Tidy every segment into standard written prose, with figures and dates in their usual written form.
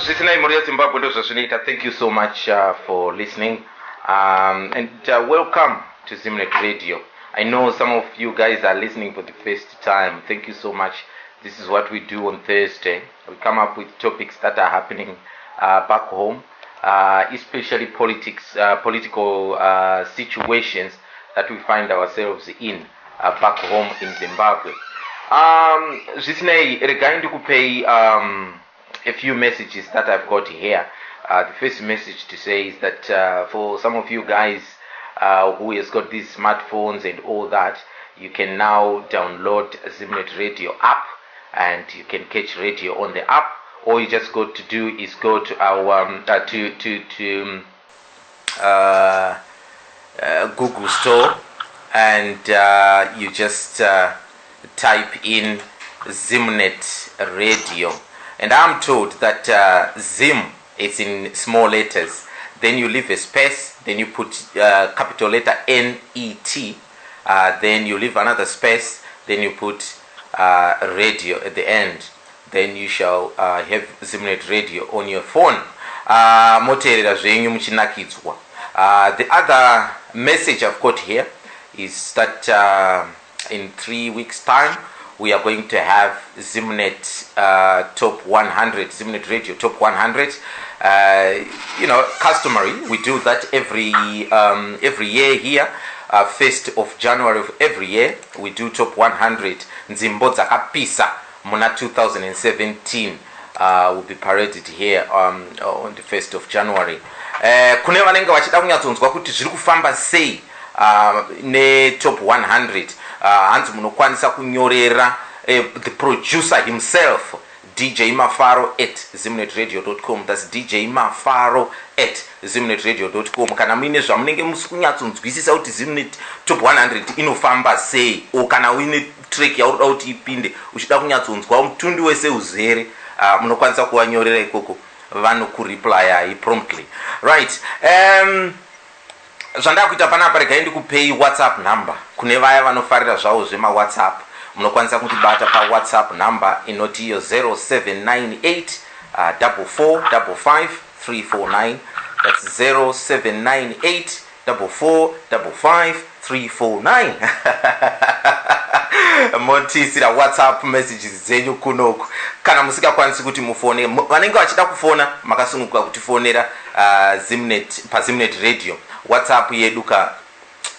Thank you so much for listening. And welcome to Zimnet Radio. I know some of you guys are listening for the first time. Thank you so much. This is what we do on Thursday. We come up with topics that are happening back home, especially political situations that we find ourselves in back home in Zimbabwe. Zvisinei, regai ndikupei a few messages that I've got here. The first message to say is that for some of you guys who has got these smartphones and all that, you can now download Zimnet Radio app and you can catch radio on the app. All you just got to do is go to our Google Store and you just type in Zimnet Radio. And I'm told that Zim is in small letters. Then you leave a space. Then you put capital letter N-E-T. Then you leave another space. Then you put radio at the end. Then you shall have Zimnet Radio on your phone. The other message I've got here is that in 3 weeks' time, we are going to have Zimnet Top 100, Zimnet Radio Top 100. Customary, we do that every year here. 1st of January of every year, we do Top 100. Nzimbo Zakapisa, Muna 2017 will be paraded here on the 1st of January. Kune vanenge vachida kunyatsonzwa kuti zviri kufamba sei ne Top 100. Hanzi munokwanisa kunyorera the producer himself, DJ Mafaro at zimnetradio.com. That's DJ Mafaro at zimnetradio.com. Kana muine zvamunenge musikunyatsonzwisisa kuti Zimnet Top 100 inofamba sei, o kana uine track yaurida kuti ipinde uchida kunyatsonzwa mutundi wese uzere, munokwanisa kuvanyorera ikoko vanokureply promptly. Right. Zvandava kuita panapa regai ndikupei WhatsApp number. Kune vaya vanofarira zvavo zvema WhatsApp, munokwanisa kutibata pa WhatsApp number inoti iyo 0798 4455 349. That's 0798 4455 349. Motisira WhatsApp messages zenyu kunoku. Kana musingakwanisi kuti mufone, vanenge vachida kufona makasununguka kutifonera pa Zimnet Radio. WhatsApp yedu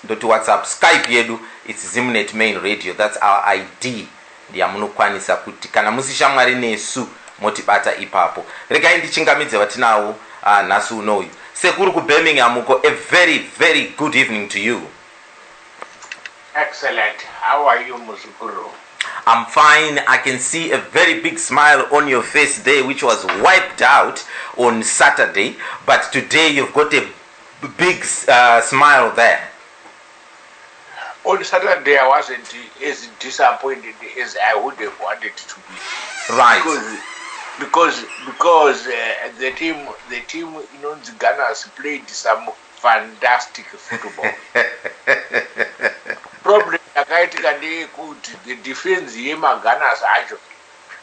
ndoti WhatsApp, Skype yedu, it's Zimnet Main Radio. That's our ID. Ndiya munokwanisa kuti kana musishamwari nesu motibata ipapo. Regai ndichingamidze vatinawo nasu unoyu. Sekuru ku Birmingham uko, a very very good evening to you. Excellent. How are you, Muzukuru? I'm fine. I can see a very big smile on your face there, which was wiped out on Saturday, but today you've got a big smile there. On Saturday I wasn't as disappointed as I would have wanted to be. Right. Because the team the Gunners played some fantastic football. Problem yakaitika ndeyekuti the defense yemaGunners acho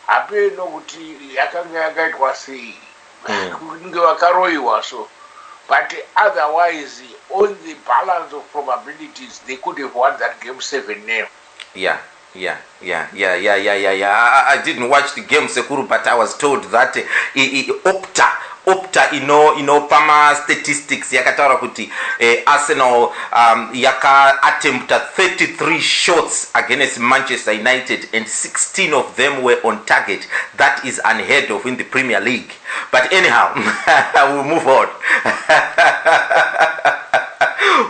apeno kuti yakanga yakaitwa sei, kunge vakaroiwa so. But otherwise, on the balance of probabilities, they could have won that game 7-0. Yeah. I didn't watch the game, Sekuru, but I was told that Opta pama statistics yakataura kuti Arsenal yaka attempted 33 shots against Manchester United and 16 of them were on target. That is unheard of in the Premier League. But anyhow, we'll move on.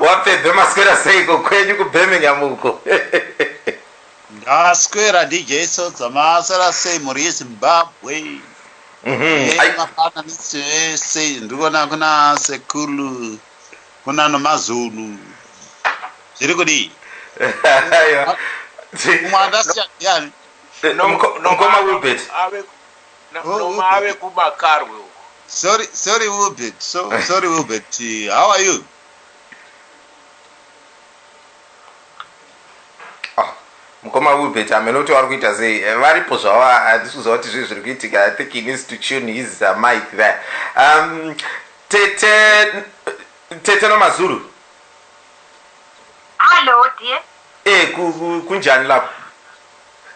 Wapedwe maswera seiko kwenyu ku Birmingham uko. Aswera DJ Sodza maswera sei muri Zimbabwe. Mapana nise ndikona kuna Sekulu kuna noMazulu. Zviri kudi? Mwanda yani. Nongoma Wilbert. Ave kumakarwe. Sorry Wilbert. Sorry Wilbert. How are you? mukoma Wilbert amenoti vari kuita sei varipo zvavo handisi kuziva kuti zvii zviri kuitika. I think he needs to tune his mic there. Tete noMazulu. Hello dear. Kunjani lapho?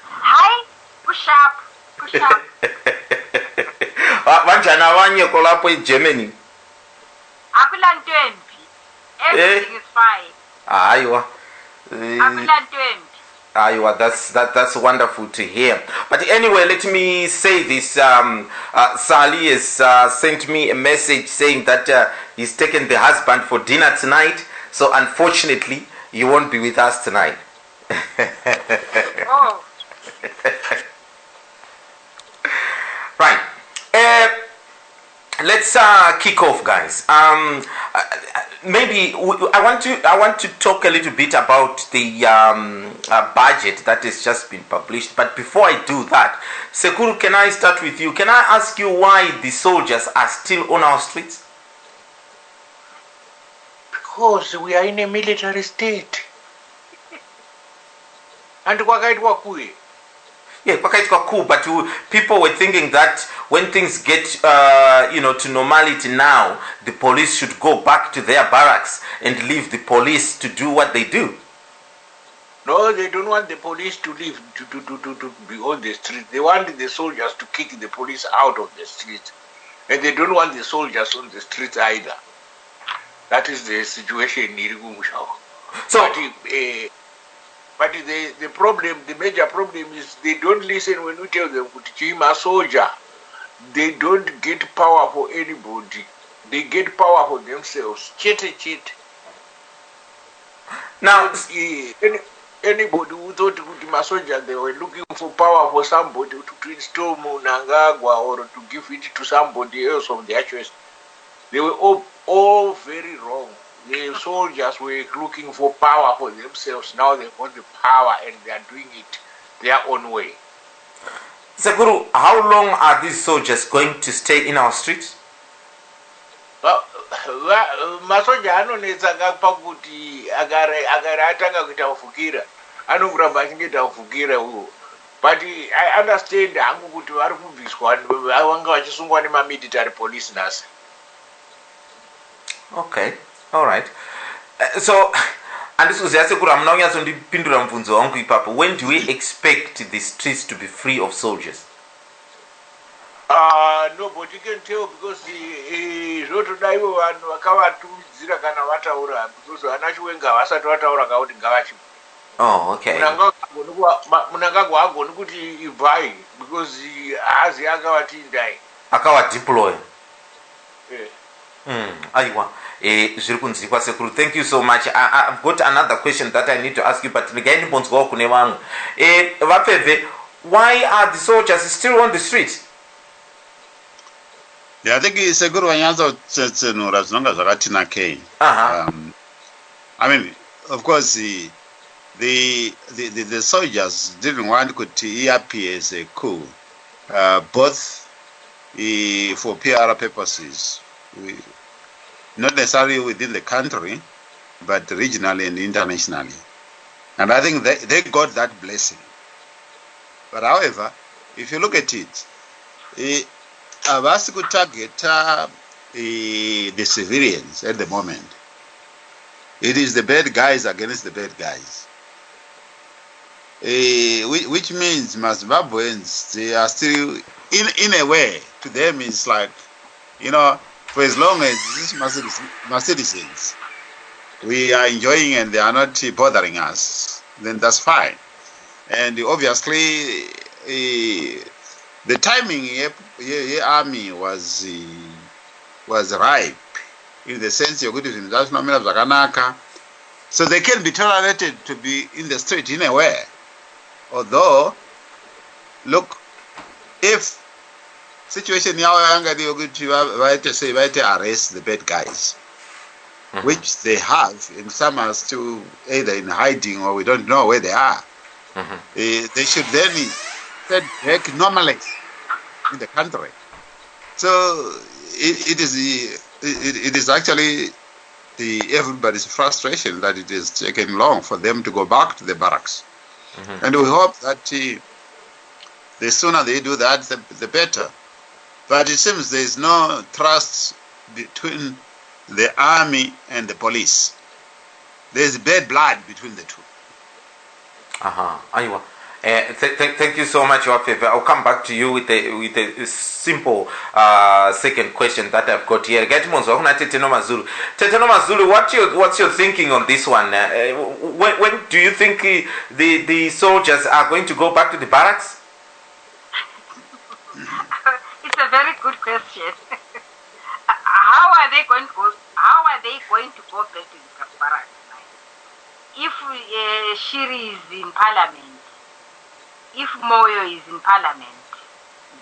Hi, push up. Vanjani avanye kolapho eGermany? Akulantembi. Everything is fine. Aiwa. Akulantembi. Aiwa, that's wonderful to hear. But anyway, let me say this. Sally has sent me a message saying that he's taken the husband for dinner tonight. So unfortunately, he won't be with us tonight. Oh. Right. Let's kick off, guys. Maybe I want to talk a little bit about the budget that has just been published. But before I do that, Sekuru, can I start with you? Can I ask you why the soldiers are still on our streets? Because we are in a military state. And kwakaitwa kuye. Yeah, kwakaitwa cool, but people were thinking that when things get to normality now, the police should go back to their barracks and leave the police to do what they do. No, they don't want the police to leave, to be on the street. They want the soldiers to kick the police out of the street. And they don't want the soldiers on the street either. That is the situation in Irigumushaw. So, but the problem, the major problem is they don't listen when we tell them to team a soldier. They don't get power for anybody. They get power for themselves. Cheat. Now, anybody who thought to soldier they were looking for power for somebody to install Munangagwa or to give it to somebody else of their choice. They were all very wrong. The soldiers were looking for power for themselves. Now they got the power and they are doing it their own way. Sekuru, how long are these soldiers going to stay in our streets? Masoja anonetsa pakuti agare atanga kuita ufukira anongoramba achingeta ufukira uwo. But I understand hangu kuti vari kubviswa vanga vachisungwa nemamilitary police nasi. Okay, all right. So, andikuziva Sekuru hamuna kunyatsondipindura mubvunzo wangu ipapo. When do we expect the streets to be free of soldiers? Nobody can tell because zvotodaiwo vanhu vakavatumidzira kana vataura because vanachiwenga vasati vataura kauti ngavachipa. Oh, okay. Munangagwa agoni kuti ibvai because haazi akavati indai. Akawadeploy. Aiwa. Zviri kunzikwa Sekuru. Thank you so much. I've got another question that I need to ask you, but ndingainimbonzwawo kune vamwe. Vapeve, why are the soldiers still on the street? Yeah, I think Sekuru wanyatsa kutsetsenura zvinonga zvakati nakei. I mean, of course, the soldiers didn't want to appear as a coup, both for PR purposes, not necessarily within the country, but regionally and internationally. And I think they got that blessing. But however, if you look at it, avasi could target the civilians at the moment. It is the bad guys against the bad guys. Which means Zimbabweans, they are still, in a way, to them it's like, for as long as these my citizens, we are enjoying and they are not bothering us, then that's fine. And obviously, the timing army was ripe in the sense of good so they can be tolerated to be in the street in a way. Although, look, if situation now arrest the bad guys, which they have, and some are still either in hiding or we don't know where they are, they should then set back normally in the country. So it is actually everybody's frustration that it is taken long for them to go back to the barracks. And we hope that the sooner they do that, the better. But it seems there is no trust between the army and the police. There is bad blood between the two. Aiwa. Thank you so much, Wapeve. I'll come back to you with a simple second question that I've got here. Teteno Mazulu, what's your thinking on this one? When do you think the soldiers are going to go back to the barracks? It's a very good question. How are they going to go back to the barracks? If Shiri is in parliament, if Moyo is in parliament,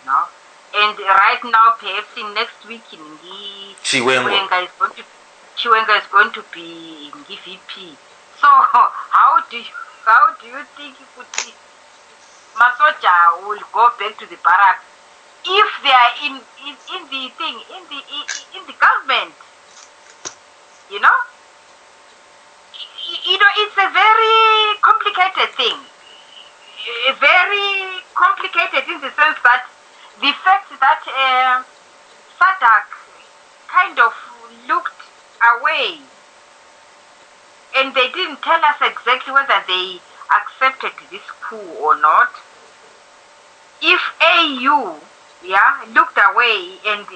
and right now perhaps in next week in Chiwenga is going to be in VP. So how do you think Sodza will go back to the barracks if they are in the government? It's a very complicated thing. Very complicated in the sense that the fact that SADC kind of looked away and they didn't tell us exactly whether they accepted this coup or not. If AU looked away and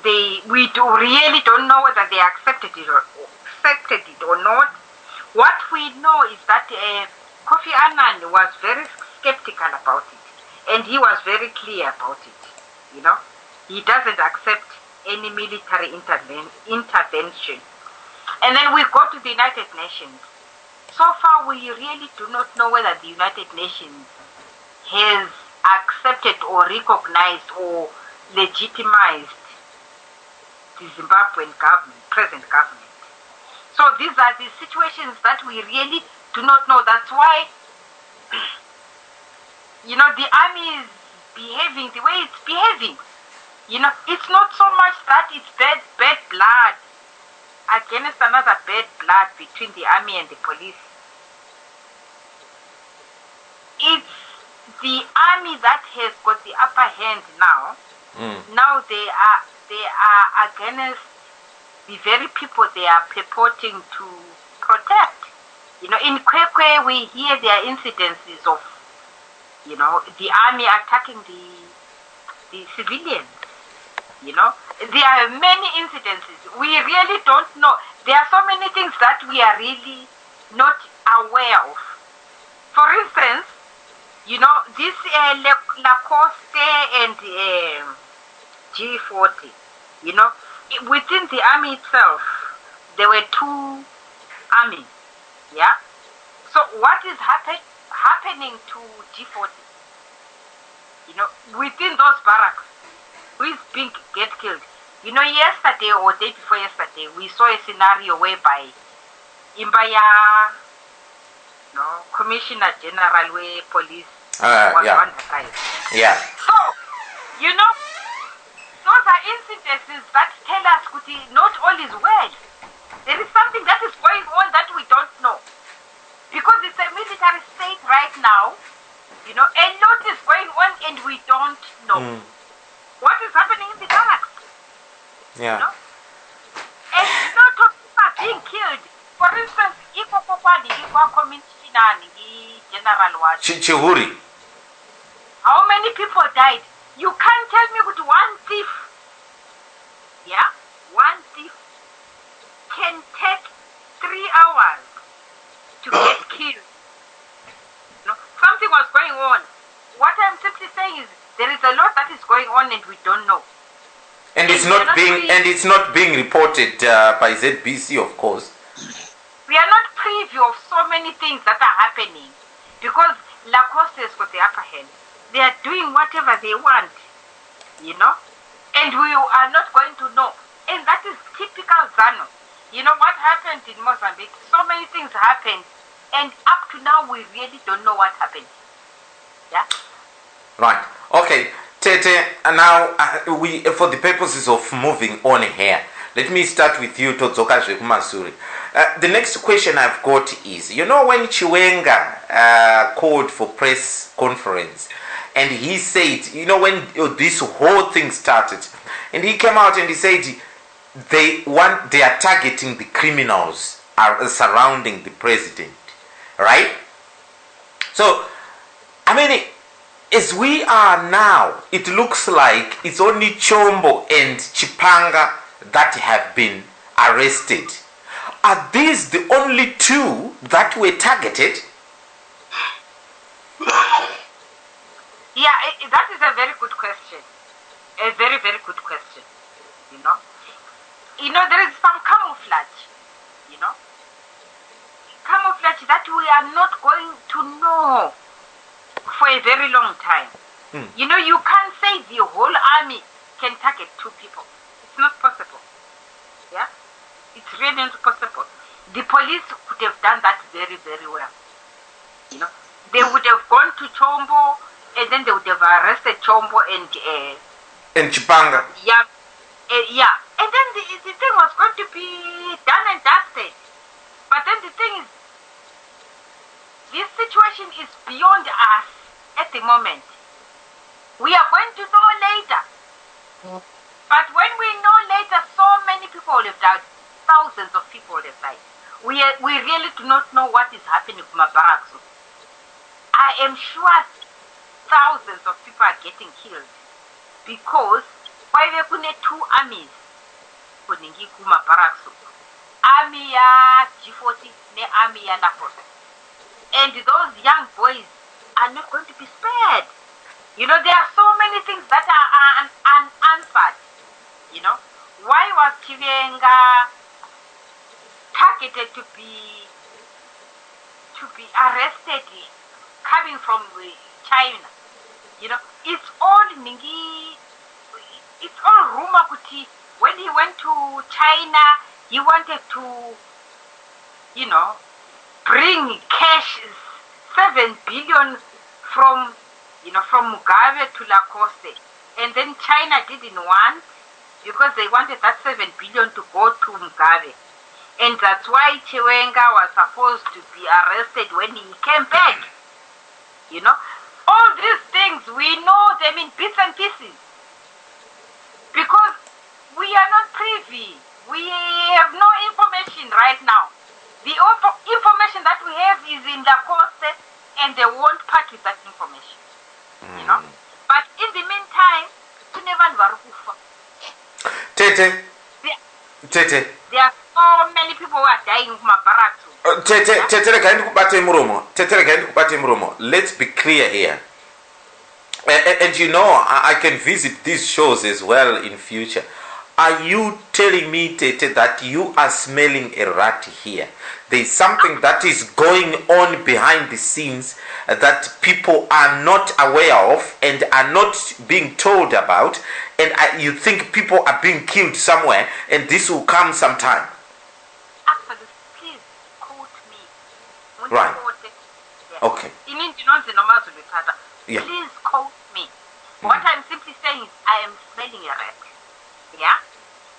we really don't know whether they accepted it or not. What we know is that Kofi Annan was very skeptical about it, and he was very clear about it. He doesn't accept any military intervention. And then we go to the United Nations. So far, we really do not know whether the United Nations has accepted or recognized or legitimized the Zimbabwean government, present government. So these are the situations that we really do not know. That's why, the army is behaving the way it's behaving. It's not so much that it's bad blood against another bad blood between the army and the police. It's the army that has got the upper hand now. Now they are against the very people they are purporting to protect. In Kwekwe we hear there are incidences of, the army attacking the civilians. There are many incidences. We really don't know. There are so many things that we are really not aware of. For instance, this Lacoste and G40, within the army itself, there were two armies, So what is happening to G40? Within those barracks, who is being get killed? Yesterday or day before yesterday, we saw a scenario whereby Imbaya, Commissioner General where police was on the side. Yeah. So, those are incidences that tell us not all is well. There is something that is going on that we don't know. Because it's a military state right now, a lot is going on and we don't know. What is happening in the barracks? Yeah. And a lot of people are being killed. For instance, General was Chihuri. How many people died? You can't tell me with one thief. One thief can take 3 hours to get killed. Something was going on. What I'm simply saying is there is a lot that is going on and we don't know. And it's not being reported by ZBC, of course. We are not privy of so many things that are happening because Lacoste has got the upper hand. They are doing whatever they want, and we are not going to know. And that is typical ZANU. What happened in Mozambique? So many things happened, and up to now we really don't know what happened. Right. Okay. Tete, and now we, for the purposes of moving on here, let me start with you, Todzoka Masuri. The next question I've got is, when Chiwenga called for press conference, and he said, when this whole thing started, and he came out and he said they are targeting the criminals surrounding the president, right? So, as we are now, it looks like it's only Chombo and Chipanga that have been arrested. Are these the only two that were targeted? Yeah, that is a very good question. A very, very good question. There is some camouflage, camouflage that we are not going to know for a very long time. You can't say the whole army can target two people. It's not possible. Yeah? It's really not possible. The police could have done that very, very well. They would have gone to Chombo, and then they would have arrested Chombo and Chipanga. Yeah. And then the thing was going to be done and dusted. But then the thing is, this situation is beyond us at the moment. We are going to know later. But when we know later, so many people have died. Thousands of people have died. We really do not know what is happening in Mabaraksu. I am sure thousands of people are getting killed because why we have two armies kuningi Mabaraksu. Army ya G40 and army ya Napoli. And those young boys are not going to be spared. There are so many things that are unanswered. Why was Chiwenga targeted to be arrested coming from China? It's all rumor. When he went to China, he wanted to, bring cash, 7 billion from Mugabe to Lacoste. And then China didn't want, because they wanted that 7 billion to go to Mugabe. And that's why Chiwenga was supposed to be arrested when he came back. All these things, we know them in bits and pieces. Because we are not privy. We have no information right now. The information that we have is in Lacoste, and they won't part with that information. But in the meantime, Tete. There are so many people who are dying in Mabaraksu. Let's be clear here. And I can visit these shows as well in future. Are you telling me, Tete, that you are smelling a rat here? There's something that is going on behind the scenes that people are not aware of and are not being told about, and you think people are being killed somewhere, and this will come sometime. Absolutely. Please quote me. Right. Okay. Yeah. Please quote me. What I'm simply saying is I am smelling a rat. Yeah?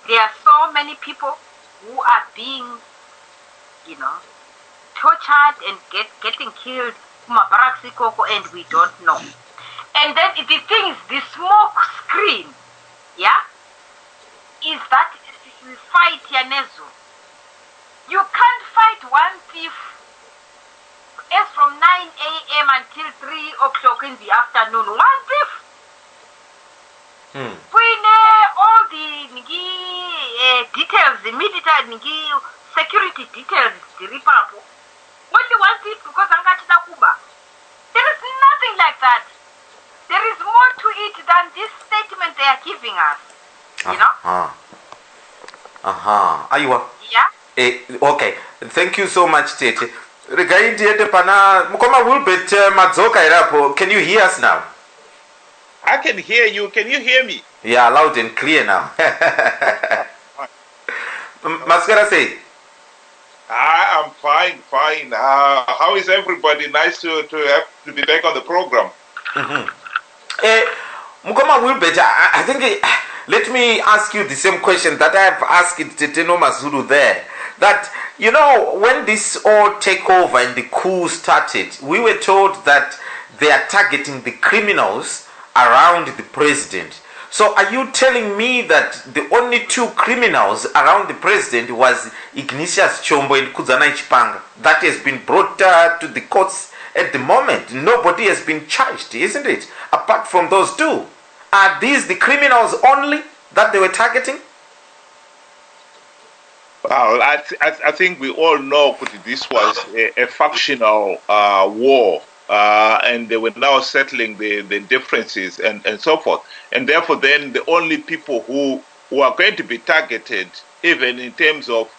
There are so many people who are being, tortured and getting killed, and we don't know. And then the thing is, the smoke screen, is that we fight Yanezu. You can't fight one thief as from 9 a.m. until 3 o'clock in the afternoon. One thief. When all the details, the military security details, the Ripapo, only one thief because Angachita Kuba. There is nothing like that. There is more to it than this statement they are giving us. Aywa. Yeah? Okay. Thank you so much, Tete. Can you hear us now? I can hear you. Can you hear me? Yeah, loud and clear now. Mascara say. I'm fine. How is everybody? Nice to be back on the program. Mukoma Wilbert, I think let me ask you the same question that I have asked Teteno Mazulu there. that, you know, when this all takeover and the coup started, we were told that they are targeting the criminals around the president. So are you telling me that the only two criminals around the president was Ignatius Chombo and Kudzana Chipanga? That has been brought to the courts at the moment. Nobody has been charged, isn't it? Apart from those two. Are these the criminals only that they were targeting? Well, I think we all know that this was a factional war, and they were now settling the differences and so forth. And therefore, then the only people who are going to be targeted, even in terms of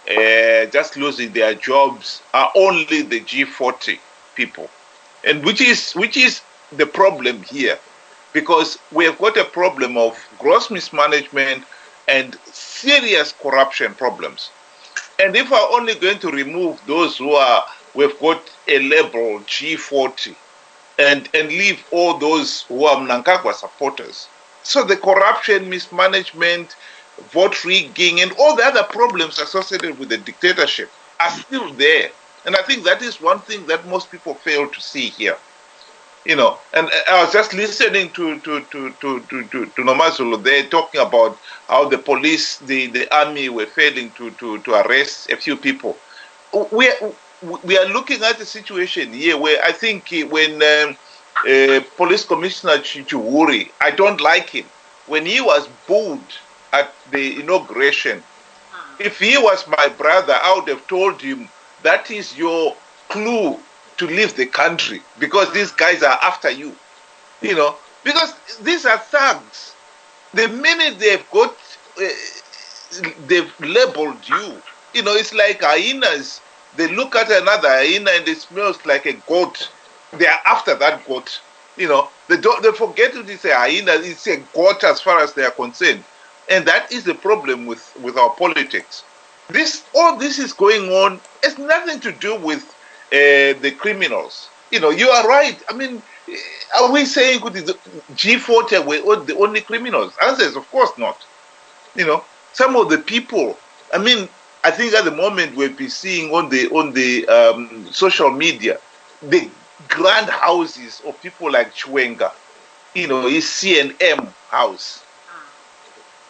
just losing their jobs, are only the G40 people, and which is the problem here, because we have got a problem of gross mismanagement and serious corruption problems. And if we're only going to remove those we've got a label G40 and leave all those who are Mnangagwa supporters, so the corruption, mismanagement, vote rigging, and all the other problems associated with the dictatorship are still there. And I think that is one thing that most people fail to see here. You know, and I was just listening to Nomazulu there talking about how the police, the army were failing to arrest a few people. We are looking at a situation here where I think when Police Commissioner Chichuwuri, I don't like him, when he was booed at the inauguration, if he was my brother, I would have told him that is your clue to leave the country, because these guys are after you, you know, because these are thugs. The minute they've got, they've labeled you, you know, it's like hyenas. They look at another hyena and it smells like a goat. They are after that goat, you know. They forget it is a hyena, it's a goat as far as they are concerned. And that is the problem with our politics. All this is going on. It's nothing to do with the criminals. You know, you are right. I mean, are we saying the G40 were the only criminals? Answer is of course not. You know, some of the people, I mean, I think at the moment we'll be seeing on the social media the grand houses of people like Chwenga, you know, his C&M house,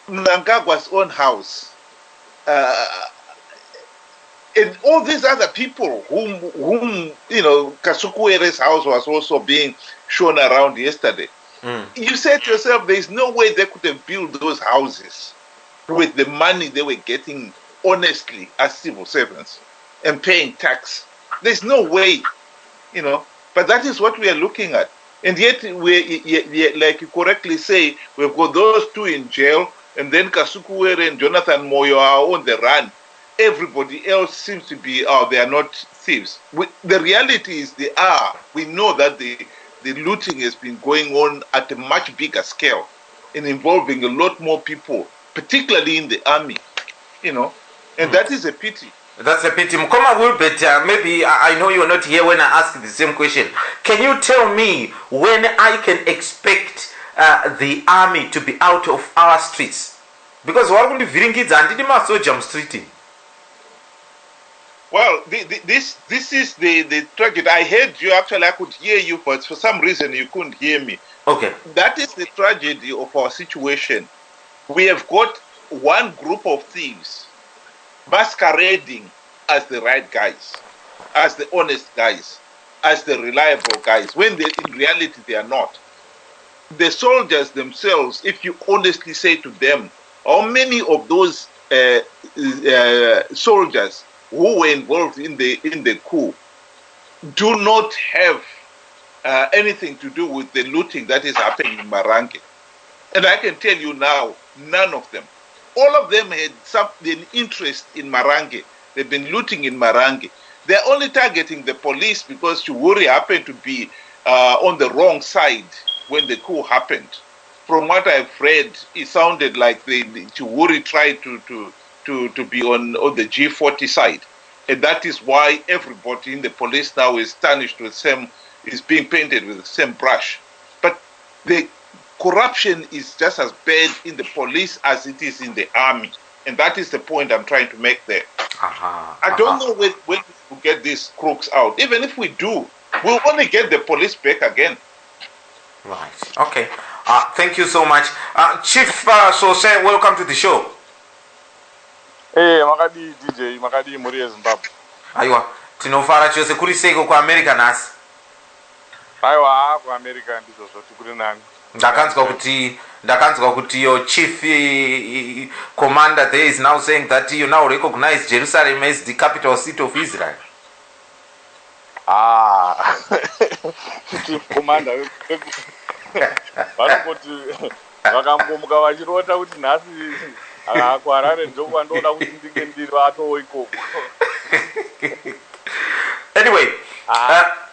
Mnangagwa's own house, and all these other people whom you know, Kasukuere's house was also being shown around yesterday. You said to yourself, there is no way they could have built those houses with the money they were getting honestly as civil servants and paying tax. There's no way, you know. But that is what we are looking at. And yet, like you correctly say, we've got those two in jail, and then Kasukuere and Jonathan Moyo are on the run. Everybody else seems to be, they are not thieves. The reality is they are. We know that the looting has been going on at a much bigger scale and involving a lot more people, particularly in the army, you know, and that is a pity. That's a pity. Mkoma Wilbert, maybe I know you're not here when I ask the same question. Can you tell me when I can expect the army to be out of our streets? Because we're going to be viringidza handidi masoja mstreet. Well, this is the tragedy. I heard you, actually, I could hear you, but for some reason you couldn't hear me. Okay. That is the tragedy of our situation. We have got one group of thieves masquerading as the right guys, as the honest guys, as the reliable guys, when in reality they are not. The soldiers themselves, if you honestly say to them, how many of those soldiers who were involved in the coup do not have anything to do with the looting that is happening in Marange? And I can tell you now, none of them. All of them had an interest in Marange. They've been looting in Marange. They're only targeting the police because Chiwuri happened to be on the wrong side when the coup happened. From what I've read, it sounded like the Chiwuri tried to be on the G40 side. And that is why everybody in the police now is tarnished with is being painted with the same brush. But the corruption is just as bad in the police as it is in the army. And that is the point I'm trying to make there. Uh-huh. I don't know when we get these crooks out. Even if we do, we'll only get the police back again. Right. Okay. Thank you so much. Chief Sodza, welcome to the show. Hey, makadi DJ, makadi muri eZimbabwe. Aiwa, tinofara chose kuri seiko ku America nhasi. Aiwa, ku America ndizvo zvoti kuri nani. Ndakanzwa kuti your chief commander there is now saying that you now recognize Jerusalem as the capital city of Israel. Chief commander. Vanongoti vakambomuka vachirota kuti nhasi kuharare ndokuva ndoda kuti ndinge ndiri vatowo ikoko. Anyway,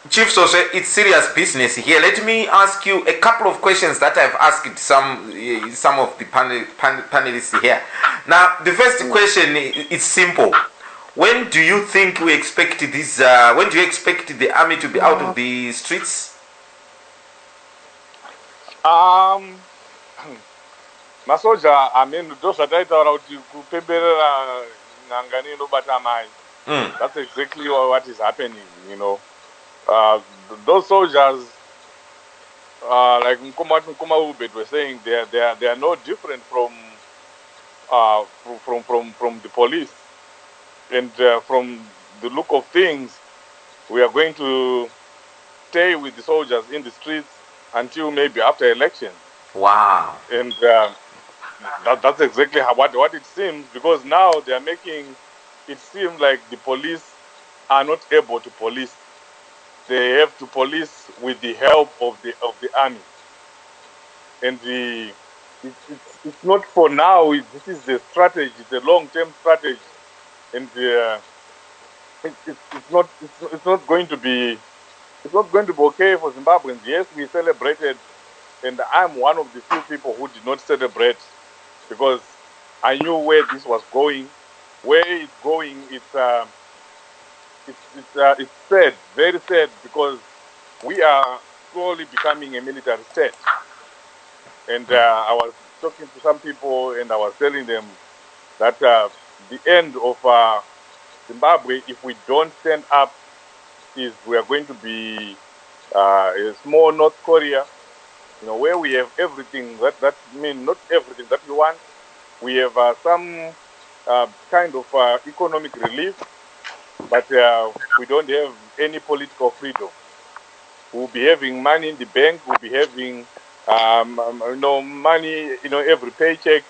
Chief Sodza, it's serious business here. Let me ask you a couple of questions that I've asked some of the panelists here. Now, the first question is simple. When do you think we expect this? When do you expect the army to be out of the streets? Masoja, I mean, those are kuti kupemberera ngangani inobata mai. That's exactly what is happening, you know. Those soldiers, like Nkoma Ubed were saying, they are no different from the police. And from the look of things, we are going to stay with the soldiers in the streets until maybe after election. Wow. And that's exactly what it seems, because now they are making it seem like the police are not able to police. They have to police with the help of the army. And it's not for now. This is the strategy, the long-term strategy, and it's not going to be okay for Zimbabweans. Yes, we celebrated, and I'm one of the few people who did not celebrate because I knew where this was going. Where it's going, it's sad, very sad, because we are slowly becoming a military state. And I was talking to some people, and I was telling them that the end of Zimbabwe, if we don't stand up, is we are going to be a small North Korea, you know, where we have everything that mean not everything that we want. We have some kind of economic relief, but we don't have any political freedom. We'll be having money in the bank. We'll be having money, every paycheck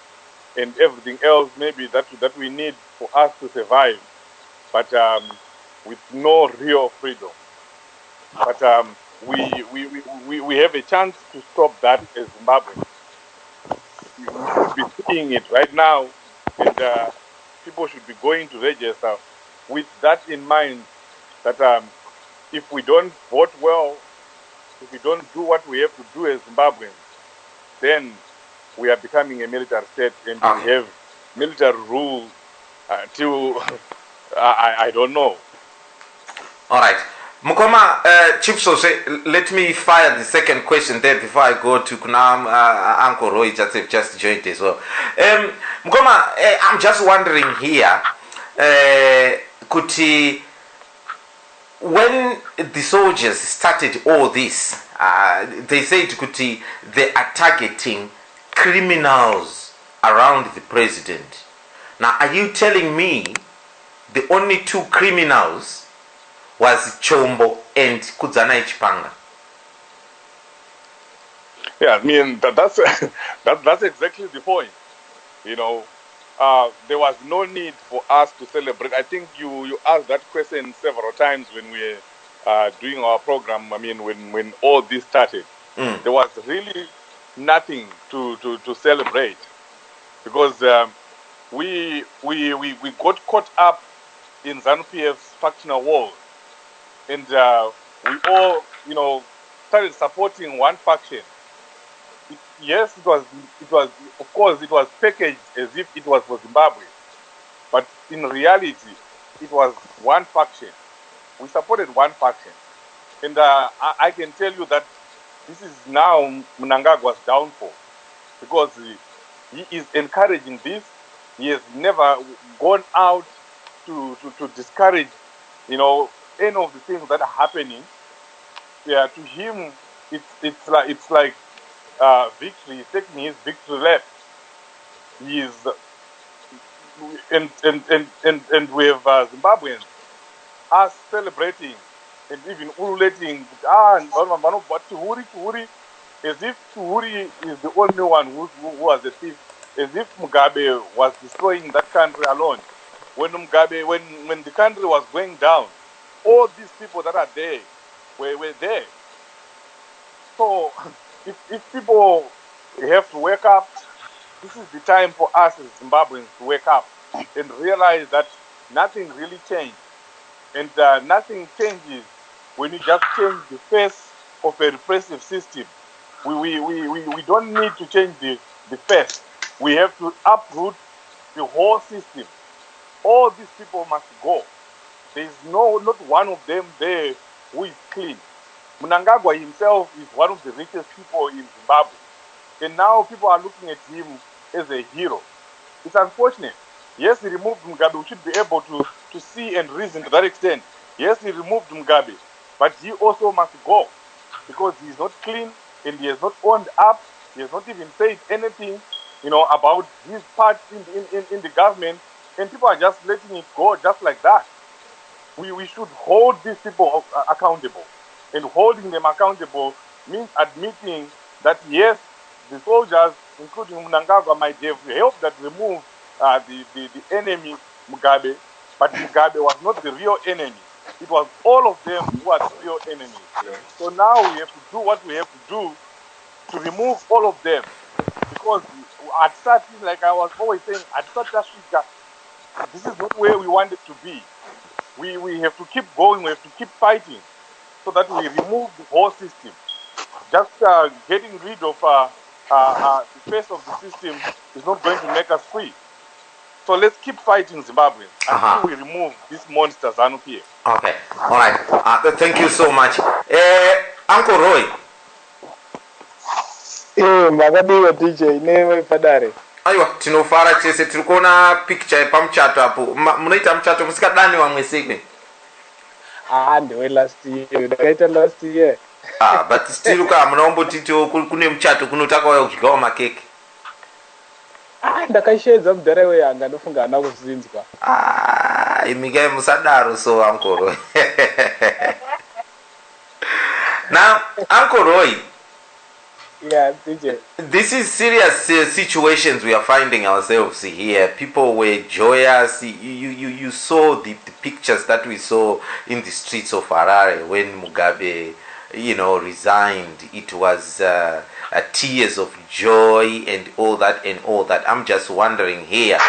and everything else maybe that we need for us to survive, but with no real freedom. But we have a chance to stop that as Zimbabwe. We should be seeing it right now, and people should be going to register with that in mind, that if we don't vote well, if we don't do what we have to do as Zimbabweans, then we are becoming a military state, and we have military rule till I don't know. All right. Mukoma, Chief Sodza, let me fire the second question there before I go to Kunam. Uncle Roy just joined as well. Mukoma, I'm just wondering here, Kuti, when the soldiers started all this, they said, Kuti, they are targeting criminals around the president. Now, are you telling me the only two criminals was Chombo and Kudzana Chipanga? Yeah, I mean that's exactly the point. There was no need for us to celebrate. I think you asked that question several times when we were doing our program. I mean, when all this started, there was really nothing to celebrate, because we got caught up in ZANU-PF's factional wars. And we all, started supporting one faction. Yes, it was, of course, it was packaged as if it was for Zimbabwe. But in reality, it was one faction. We supported one faction. And I can tell you that this is now Mnangagwa's downfall, because he is encouraging this, He has never gone out to discourage, any of the things that are happening. Yeah, to him, it's like victory. He's taking his victory lap. He is, and we have Zimbabweans us celebrating and even ululating. Tuhuri, as if Tuhuri is the only one who was a thief, as if Mugabe was destroying that country alone. When the country was going down, all these people that are there were there. So if people have to wake up, this is the time for us as Zimbabweans to wake up and realize that nothing really changed. And nothing changes when you just change the face of a repressive system. We don't need to change the face. We have to uproot the whole system. All these people must go. There is not one of them there who is clean. Mnangagwa himself is one of the richest people in Zimbabwe. And now people are looking at him as a hero. It's unfortunate. Yes, he removed Mugabe. We should be able to see and reason to that extent. Yes, he removed Mugabe. But he also must go. Because he is not clean and he has not owned up. He has not even said anything, about his part in the government. And people are just letting it go just like that. We should hold these people accountable. And holding them accountable means admitting that, yes, the soldiers, including Mnangagwa, might have helped that remove the enemy, Mugabe, but Mugabe was not the real enemy. It was all of them who are the real enemies. So now we have to do what we have to do to remove all of them. Because at starting, like I was always saying, at South Africa, this is not where we wanted to be. We have to keep going, we have to keep fighting so that we remove the whole system. Just getting rid of the face of the system is not going to make us free. So let's keep fighting Zimbabwe until we remove this monster ZANU-PF. Okay, all right. Thank you so much. Uncle Roy. Makadiwa DJ newe padare. Aiwa, tinofara chese tiri kuona picture pamuchato apo. Munoita muchato musikadani wamwe sigwe. Ndewe last year. Ndakaita last year. But still munombotito kune muchato kunotaka kudyawo makeke. Ndakaishedza mudhara weyanga ndofunga ana kuzinzwa. Imigai musadaro so Uncle Roy. Now, Uncle Roy. Yeah, DJ. This is serious situations we are finding ourselves here. People were joyous. You saw the pictures that we saw in the streets of Harare when Mugabe, resigned. It was tears of joy and all that. I'm just wondering here,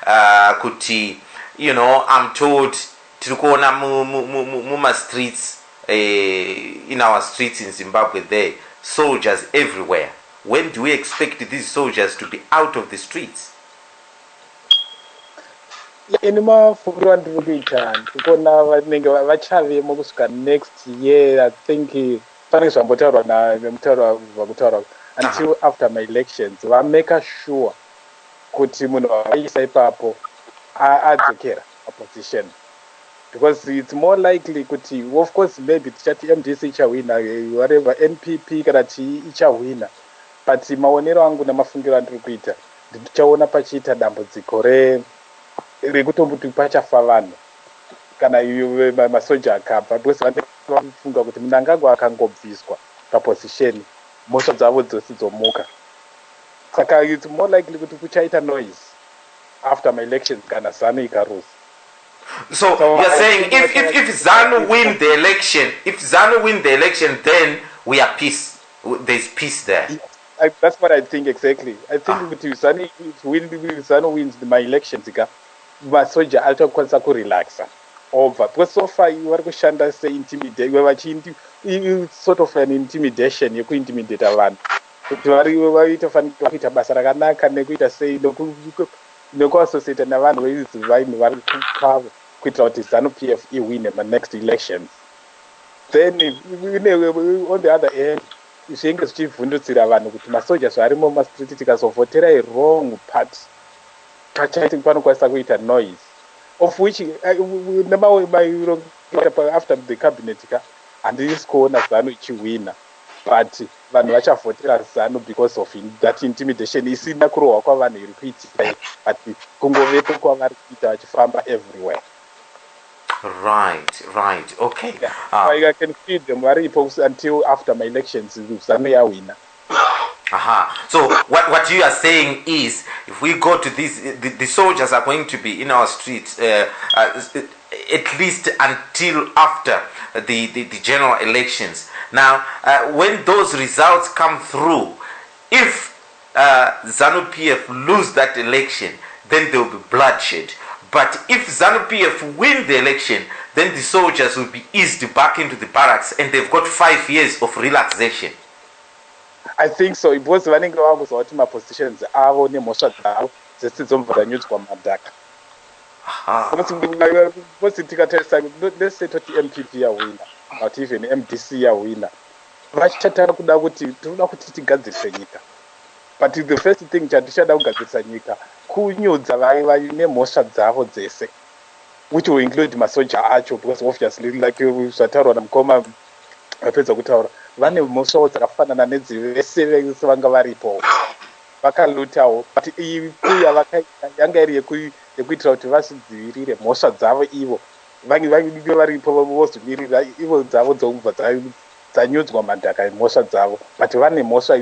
Kuti, I'm told Tirukona Muma streets, in our streets in Zimbabwe there. Soldiers everywhere. When do we expect these soldiers to be out of the streets? Inima fukuru ndikuita tikona vanenge vachavemo kusvika next year. I think pane zvambotaurwa vakutaura until after my elections make sure kuti munhu wavaisa ipapo adzokera opposition, because it's more likely kuti, of course, maybe tichati MDC ichawina, whatever, NPP kana ichawina, but maonero angu namafungiro andiri kuita ndichaona pachiita dambudziko rekutombuti pachafa vanhu kana masoja akabva, because vanofunga kuti Mnangagwa akangobviswa paposition mhosva dzavo dzose dzomuka. Saka it's more likely kuti kuchaita noise after my elections kana ZANU ikarusa. So you're saying if ZANU win the election, then we are peace. There's peace there. That's what I think exactly. I think if ZANU wins my elections, masoja achakwanisa kurelaxa over, because so far you vari kushanda intimidate, sort of an intimidation yekuintimidate vanhu kuti vaitofanika kuita basa rakanaka nekuita sei nekuassociate navanhu vezivaini vari kwavo kuitira kuti ZANU-PF iwine next elections. Then on the other hand zvinenge zvichivhundutsira vanhu kuti masoja zvarimo mumastreet tikazovhotera wrong party chaiti panokwanisa kuita noise of which after the cabinet handisi kuona ZANU ichiwina, but vanhu vachavhotera ZANU because of that intimidation isina kurohwa kwavanhu iri kuitika, but kungovepo kwavari kuita vachifamba everywhere. Right. Okay. Yeah. I can feed them until after my elections, ZANU yawina. So what you are saying is, if we go to this, the soldiers are going to be in our streets at least until after the general elections. Now, when those results come through, if ZANU-PF lose that election, then there will be bloodshed. But if ZANU-PF win the election, then the soldiers will be eased back into the barracks, and they've got 5 years of relaxation. I think so, because vanenge vangozoti mapositions avo nemhosva dzavo dzese dzomvanyudzwa madhaka. Because tikatarisa, let's say toti MPP yawina, not even MDC yawina, vachatanga kuda kuti tinoda kuti tigadzirise nyika. But the first thing chatichada kugadzirisa nyika kunyudza vaine mhosva dzavo dzese, which will include masoja acho, because obviously like zvataurwa namukoma apedza kutaura, vane mhosvawo dzakafanana nedzivese vese vanga varipo vakalutawo, but iyi kuya vakaita yanga iri yekuitira kuti vazvidzivirire mhosva dzavo ivo vange varipo vozomirira ivo dzavo dzokubva dzanyudzwa madhaka emhosva dzavo, but vane mhosva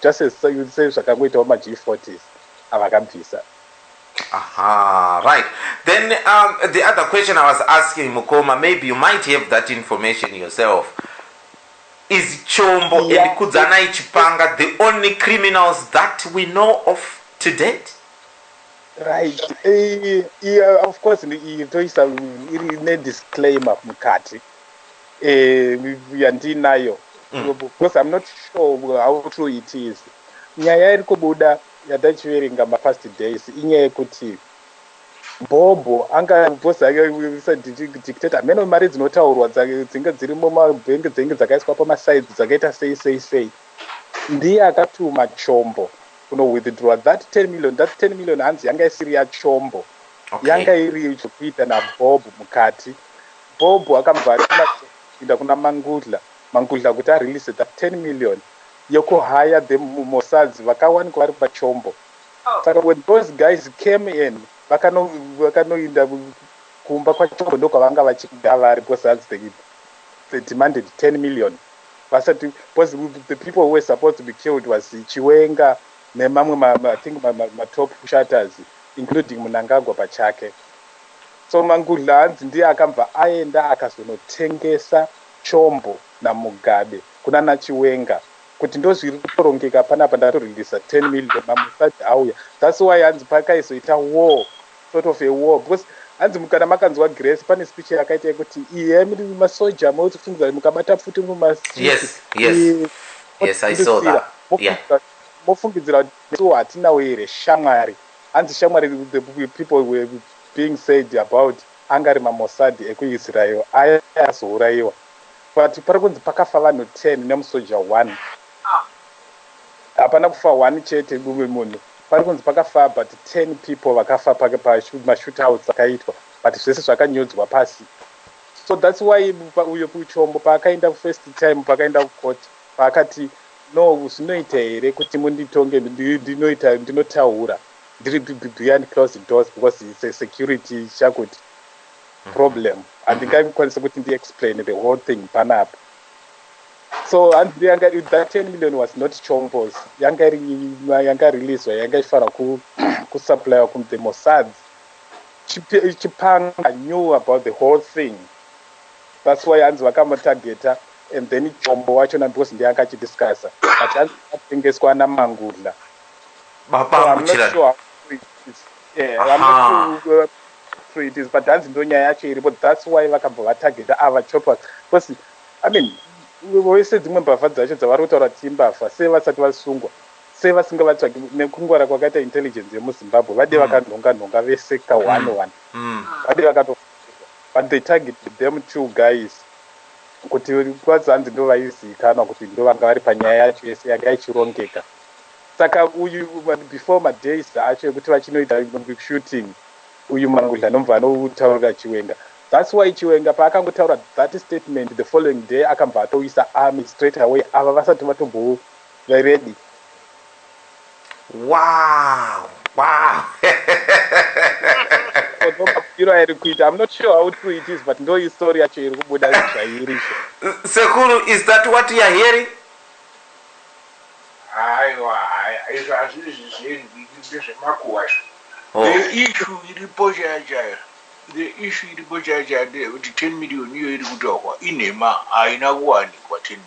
just zvakangoitawo maG40s avakabvisa. Right. Then the other question I was asking Mukoma, maybe you might have that information yourself. Is Chombo and Kudzana Ichipanga the only criminals that we know of to date? Right. Yeah, of course, there is a disclaimer mukati. Yandinayo. Because I'm not sure how true it is. Nyaya iri kubuda yadachiverenga mapast days inyaya yekuti Bobo anga bosa dictator amene mari dzinotaurwa dzinge dziri mumabhengi dzinge dzakaiswa pamasaidzi dzakaita sei ndiye akatuma Chombo kuno withdraw that 10 million. That 10 million hanzi yanga isiri ya Chombo, yanga iri chokuita na Bobo mukati. Bobo akabva kuenda kuna Mangudla kuti release that 10 million yoko hire the Mossads vakawanikwa vari paChombo. Saka when those guys came in vakanoinda kumba kwaChombo ndokavanga vachida vari, because they demanded 10 million. Because the people who were supposed to be killed was Chiwenga nemamwe I think my top shutters, including Munangagwa pachake. So Mangudla hanzi ndiye akabva aenda akazonotengesa Chombo naMugabe kuna naChiwenga kuti ndozviri kutorongeka panapa ndatorindisa 10 million mamusati auya. That's why hanzi pakaizoita war, sort of a war, because hanzi mukana makanzwa Grace pane speech yakaita yekuti iye masoja motifungiza mukabata futi Yes, I saw that. Yeah. Mofungidzira kuti hatinawo here shamwari. Hanzi shamwari, the people were being said about angari maMossad ekuIsrael ayazouraiwa, but pari kunzi pakafa vanhu 10 nemusoja 1. Hapana kufa 1 chete mumwe munhu, pari kunzi pakafa but 10 people vakafa mashootouts akaitwa, but zvese zvakanyudzwa pasi. So that's why uyo kuChombo paakaenda first time pakaenda kucourt paakati no, zvinoita here kuti munditonge ndinotaura ndiri behind closed doors because it's a security chakuti problem, handingakwanisa kuti ndi-explain the whole thing panapa. So that 10 million was not Chombo's, yanga releaswa, yanga ifanira kusupplywa the Mossads. Chipanga knew about the whole thing. That's why hanzi vakamotargeta, and then Chombo wachona because ndiye akachidiscussa, but hanzi akatengeswa naMangudla. I'm not sure it is. Yeah, I'm not sure it is, but hanzi ndonyaya yacho iripo. That's why vakabva vatargeta ava choppers, because I mean vose dzimwe mbavha dzacho dzavari kutaura kuti imbavha sei vasati vasungwa, sei vasinga vatsvaki nekungwara kwakaita intelligence yemuZimbabwe vade vakanhonga vese ka 1 vade vakatofungwa, but they targeted them 2 guys kuti kwanzi hanzi ndo vaizivikanwa kuti ndo vanga vari panyaya yacho yese yanga ichirongeka. saka uyu before madays acho ekuti vachinoita shooting uyu mangudla nomva anotaurira Chiwenga. That's why Chiwenga paakangotaura that statement the following day akabva atoisa army straight away ava vasati vatombo ready. Wow. I'm not sure how true it is, but no story actually. Sekuru, is that what you are hearing? The issue in the with 10 million you inema aina kwa 10 million.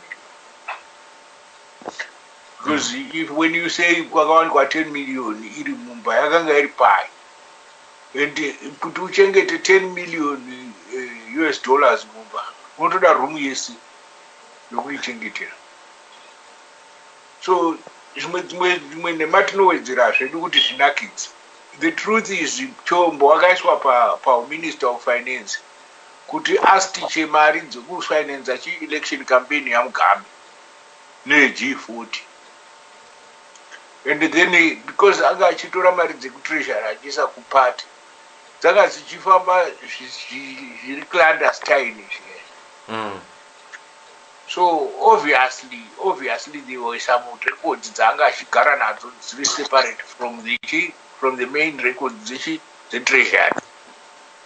Because if when you say kwa 10 million iri mumba yakanga iri pai. And kutuchengete 10 million US dollars mumba. Unotoda room yesi yokuichengetera. So zvimwe nematinoedzera zvedu kuti zvinakidza. The truth is Chombo wakaiswa pa Minister of Finance kuti astiche mari dzekufinance chi election campaign yaMugabe ne G40. And then because anga achitora mari dzekutreasury achisa kupati dzanga dzichifamba zviri clandestine izvi. So obviously there were some records dzanga achigara nadzo dziri separate from the main records, the treasury.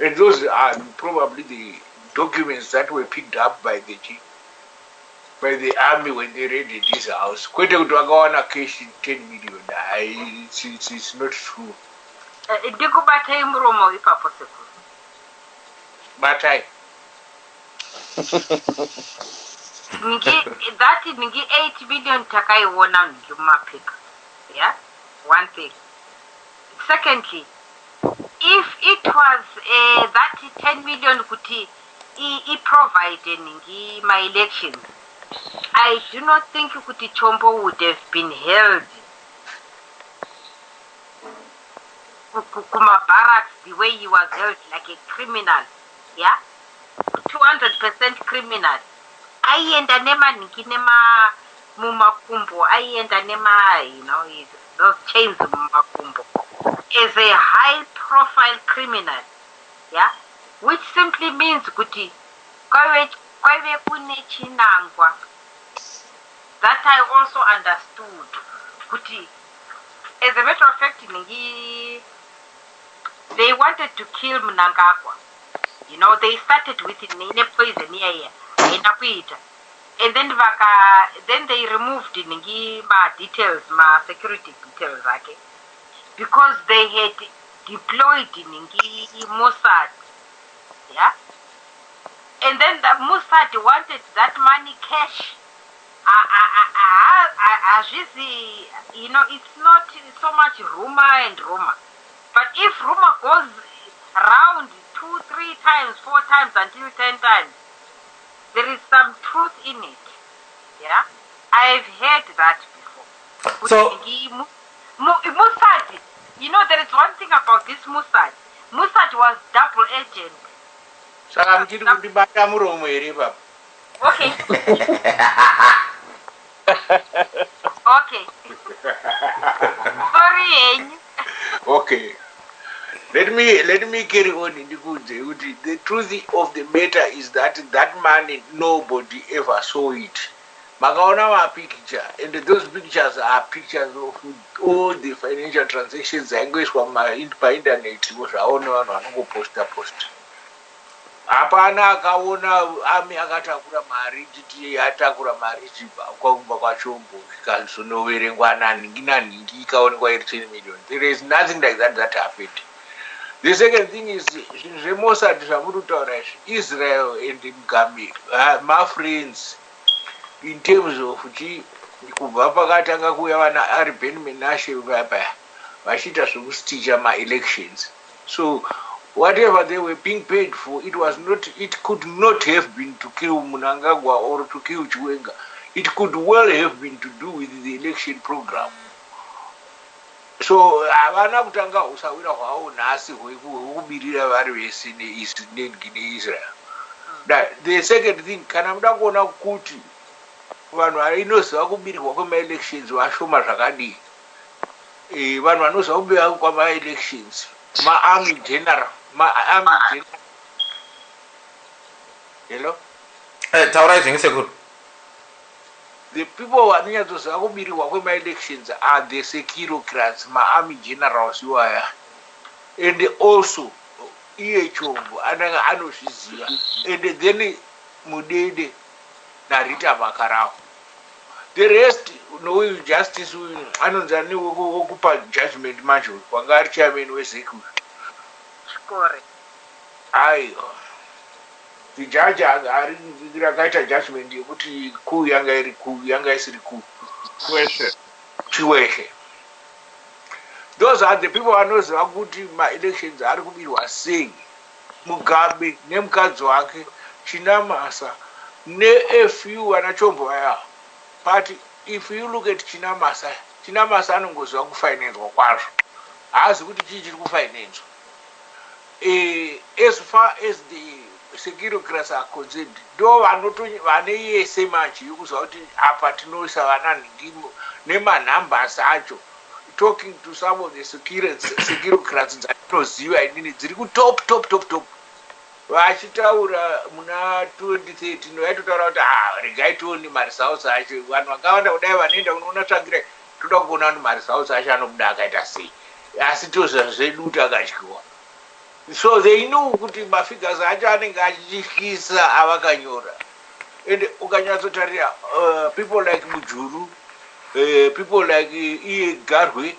And those are probably the documents that were picked up by the army when they raided this house. Quite a good cash 10 million. It's not true. But that is 8 billion takai wona ngimapika. Yeah? One thing. Secondly, if it was that 10 million kuti he provided in my elections, I do not think kuti Chombo would have been held kuma barracks the way he was held, like a criminal. Yeah, 200% criminal. I enda nema nema mumakumbo. I enda nema those chains mumakumbo. Is a high-profile criminal, yeah, which simply means kuti kwave kune chinangwa. That I also understood kuti. As a matter of fact, they wanted to kill Mnangagwa. They started with a poison here, and then they removed my details, my security details, okay. Because they had deployed in Mossad, yeah? And then the Mossad wanted that money cash. It's not so much rumor and rumor. But if rumor goes around 2, 3 times, 4 times, until 10 times, there is some truth in it, yeah? I've heard that before. So, Mossad, there is one thing about this Mossad. Mossad was double agent. Okay. Okay. Sorry. Okay. Let me carry on in the good. The truth of the matter is that money nobody ever saw it. Magaona a picture, and those pictures are pictures of all the financial transactions that goes from my internet. Was one post. Apana akaona ami akatakura mari chiti atakura mari chipa kwakumba kwa Chombo kazonoverengwa nani ikaonekwa iri 10 million. There is nothing like that happened. The second thing is Mossad zvamurutaura Israel and Mugabe, my friends, in terms of kubva pakatanga kuuya vana ari Ben Menashe vachita zvekusticha ma-elections. So whatever they were being paid for, it could not have been to kill Mnangagwa or to kill Chiwenga. It could well have been to do with the election program. So havana kutanga usawira hwavo nhasi hwekubirira vari vese neIsrael. The second thing, kana muda kuona kuti vanhu inoziva kubirirwa kwema-elections vashoma zvakadii, vanhu vanozobuya kwama-elections ma-army general hello taurai zvenge sekuru. the people vanonyatsoziva kubirirwa kwema-elections are the securocrats ma-army generals iwaya and also iye chombo anenge anozviziva and then mudede narita makaravo the rest nouyu justice uyu anonzi ane wokupa judgment manje wanga ari chairman wezeku Correct. aiwa the judge ari rakaita judgment yekuti kuu yanga iri kuu yanga isiri kuu chiweshe. Those are the people vanoziva kuti ma-elections ari kubirwa sei. Mugabe nemukadzi wake Chinamasa ne-few vanachombo vaya. But if you look at Chinamasa anongoziva kufinanzwa kwazvo. Haazi kuti chii chiri kufinanzwa. As far as the securocrats are concerned, ndo vane yese manje yokuziva kuti apa tinoisa vana nhingi nemanumbers acho. Talking to some of the securocrats dzatinoziva inini dziri kutop vachitaura muna 2013 vaitotaura kuti regai tioni maresults acho vanhu vakawanda kudai vanoenda kunoona tsvagirai toda kuona kuti maresults acho anobuda akaita sei asi tozvazvedu kuti akadyiwa. So they knew kuti mafigures acho anenge achityisa avakanyora and ukanyatsotarira people like Mujuru, people like Iye Garwe,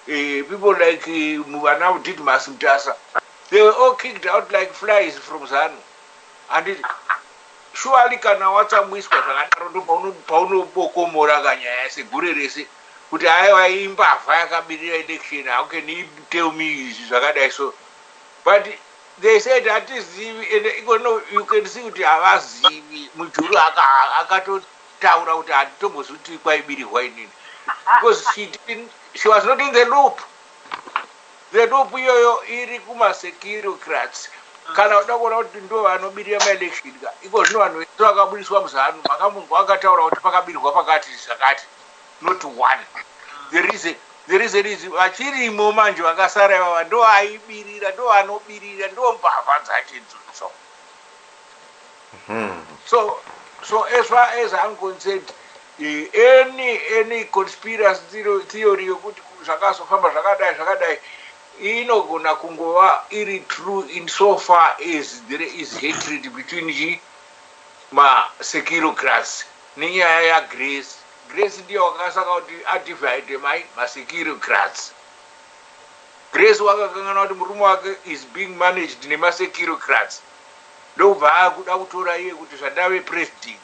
people like Muvana did Masumtasa, they were all kicked out like flies from ZANU. And it surely kana watsamwiswa zvakadaro paunopokomora kanyaya segurerese kuti aiwa imbavha yakabirira election, how can you tell me zvakadai so. But they said that is you can see kuti havazivi Mujuru akatotaura kuti hatitombozuti kwaibirirwa inini because she was not in the loop. The loop iyoyo iri kuma-securocrats. Kana uda kuona kuti ndo vanobirira ma-election ka iko zvino vanhu vedu vakabudiswa muzanu makamunzwa akataura kuti pakabirirwa pakati zvakati not one. The reason is vachirimo manje vakasara ivava ndo aibirira ndo vanobirira ndo mbavha dzachidzo. So as far as I'm concerned, any conspiracy theory yokuti zvakazofamba zvakadai inogona kungova iri true in so far as there is hatred between ma-securocrats nenyaya yaGrace. Grace ndiyo wakasaka kuti adivide ma-securocrats. Grace wakakangana kuti murume wake is being managed nema-securocrats. Ndobva akuda kutora iye kuti zvandave president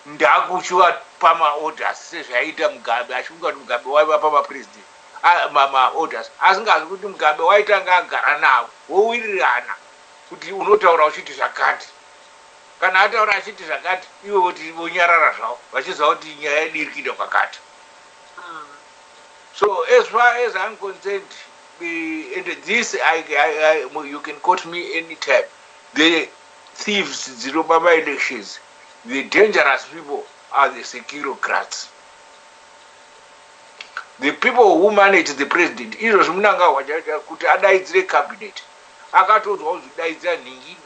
ndakuchiwa pama-orders sezvaita Mugabe achifunga kuti Mugabe waiva pama-president ma-orders asingazi kuti Mugabe waitanga agara navo wowirirana kuti unotaura uchiti zvakati kana ataura achiti zvakati iwe kuti vonyarara zvavo vachiziva kuti nyaya yedu iri kuenda kwakati. So as far as I'm concerned, and this you can quote me anytime. The thieves, the Obama elections, the dangerous people are the securocrats. The people who manage the president, izvo zvimunanga wajaita kuti adaidzire cabinet. Akatodzwa kuzvidaidzira ningi.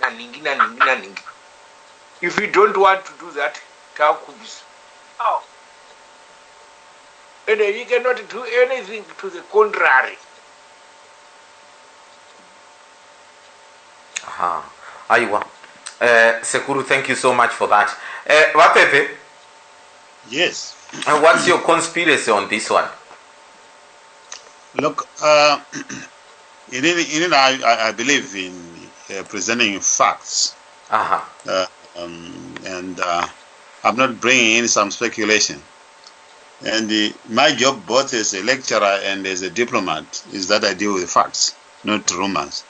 If you don't want to do that, takubisa. Oh. And you cannot do anything to the contrary. Aiwa. Sekuru, thank you so much for that. Vapepe? Yes. What's your conspiracy on this one? Look, I believe in presenting facts. And I'm not bringing in some speculation. And my job, both as a lecturer and as a diplomat, is that I deal with facts, not rumors.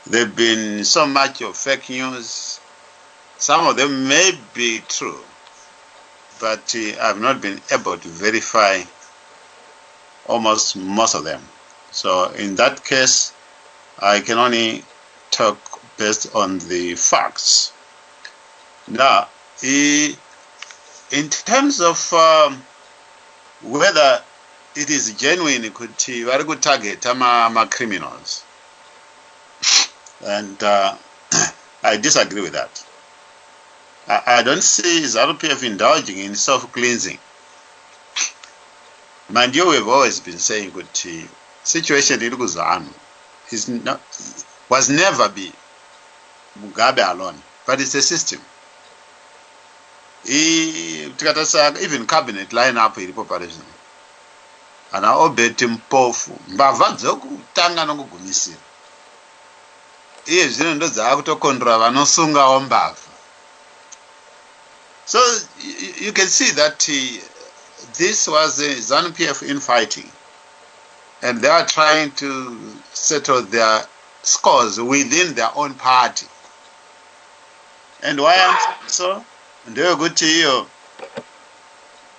There have been so much of fake news. Some of them may be true, but I've not been able to verify almost most of them. So in that case, I can only talk based on the facts. Now, in terms of whether it is genuine kuti vari kutargeta ma-criminals. And I disagree with that. I don't see ZANU-PF indulging in self-cleansing. Mind you, we've always been saying kuti situation in ZANU was never be Mugabe alone, but it's a system. Even cabinet line up in preparation. And I obey Timpofu. Mbavadzo tanga no gumisira. Zvino ndo dzakutokontrova vanosunga ombava. So you can see that this was a ZANU-PF infighting, and they are trying to settle their scores within their own party. And why I'm so? And they are good to you.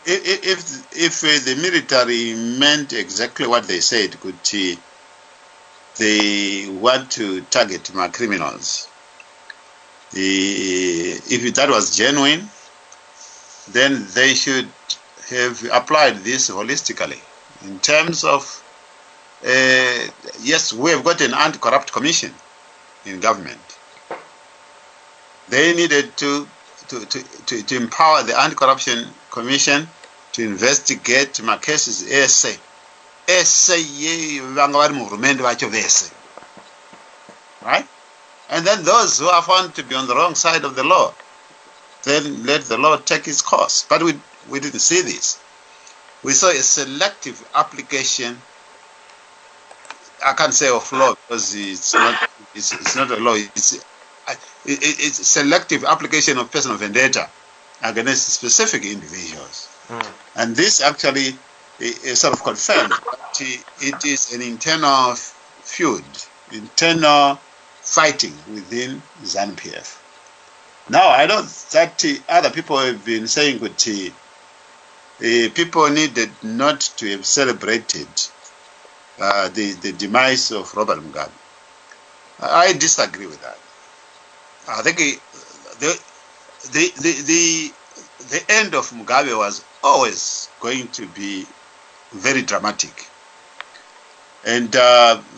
If the military meant exactly what they said, they want to target my criminals. If that was genuine, then they should have applied this holistically. In terms of, yes, we have got an anti-corrupt commission in government. They needed to empower the anti-corruption commission to investigate my cases. Right? And then those who are found to be on the wrong side of the law, then let the law take its course. But we didn't see this. We saw a selective application. I can't say of law because it's not a law. It's selective application of personal vendetta against specific individuals. And this actually sort of confirmed that it is an internal feud, internal fighting within ZANU-PF. Now, I know that other people have been saying that people needed not to have celebrated the demise of Robert Mugabe. I disagree with that. I think the end of Mugabe was always going to be very dramatic. And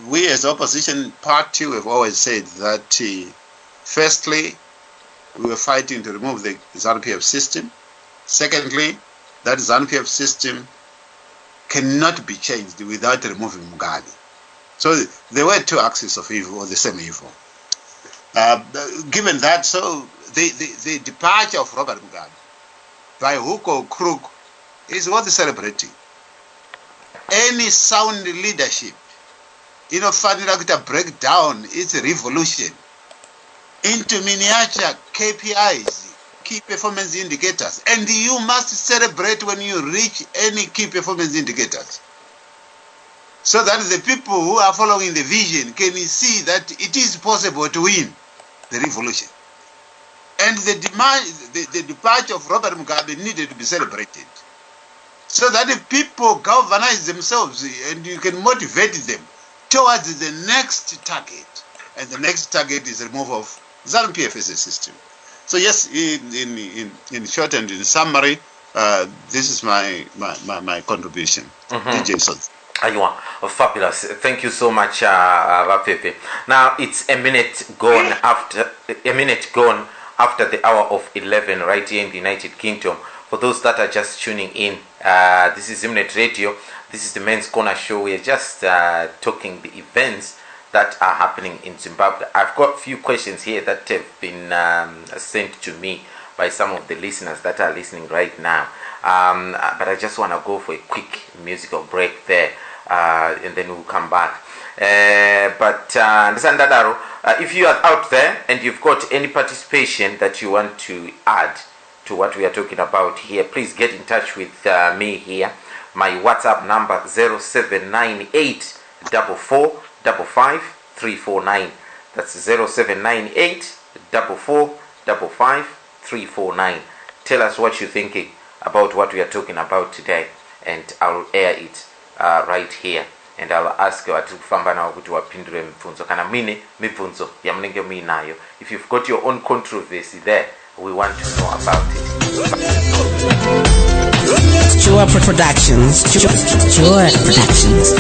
we as opposition party have always said that firstly, we were fighting to remove the ZANU-PF system. Secondly, that ZANU-PF system cannot be changed without removing Mugabe. So there were two axes of evil, or the same evil. Given that, so the departure of Robert Mugabe by hook or crook is worth celebrating. Any sound leadership, finally to break down its revolution into miniature KPIs, key performance indicators, and you must celebrate when you reach any key performance indicators, so that the people who are following the vision can see that it is possible to win the revolution. And the departure of Robert Mugabe needed to be celebrated, so that if people galvanize themselves and you can motivate them towards the next target, and the next target is the removal of ZANU-PF as a system. So yes, in short and in summary, this is my contribution. DJ Sodza. Aywa, fabulous. Thank you so much, Vapepe. Now it's a minute gone after the hour of 11 right here in the United Kingdom. For those that are just tuning in, this is Imnet Radio. This is the Men's Corner Show. We are just talking the events that are happening in Zimbabwe. I've got a few questions here that have been sent to me by some of the listeners that are listening right now. But I just want to go for a quick musical break there, and then we'll come back. But Ndadaro, if you are out there and you've got any participation that you want to add to what we are talking about here, please get in touch with me here. My WhatsApp number 0798 4455349. That's 0798 4455349. Tell us what you're thinking about what we are talking about today, and I'll air it right here, and I'll ask you to kufamba nawo kuti wapindure mibvunzo kana mwine mibvunzo yamunenge muinayo. If you've got your own controversy there, we want to know about it. Joy Productions. Joy Productions.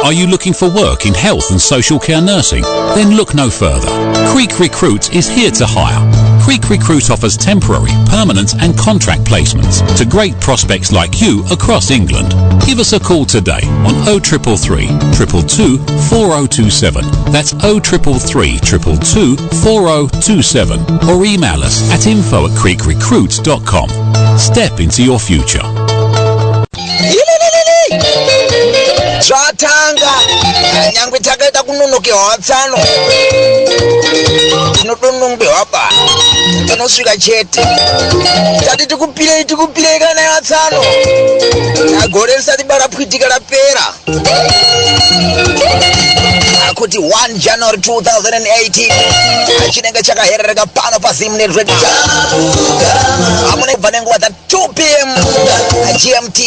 Are you looking for work in health and social care nursing? Then look no further. Creek Recruit is here to hire. Creek Recruit offers temporary, permanent and contract placements to great prospects like you across England. Give us a call today on 0333 222 4027. That's 0333 222 4027. Or email us at info@creekrecruits.com. Step into your future. Zvatanga nyangwe takaita kunonokewa watsano tinodonongewa pa tanosvika chete tati tikupirei kana yatsano agore risati barapwitika rapera akuti 1 January 2018 achinenge chakaherereka pano paZimnet Radio amunebva nenguva dza 2 p.m. GMT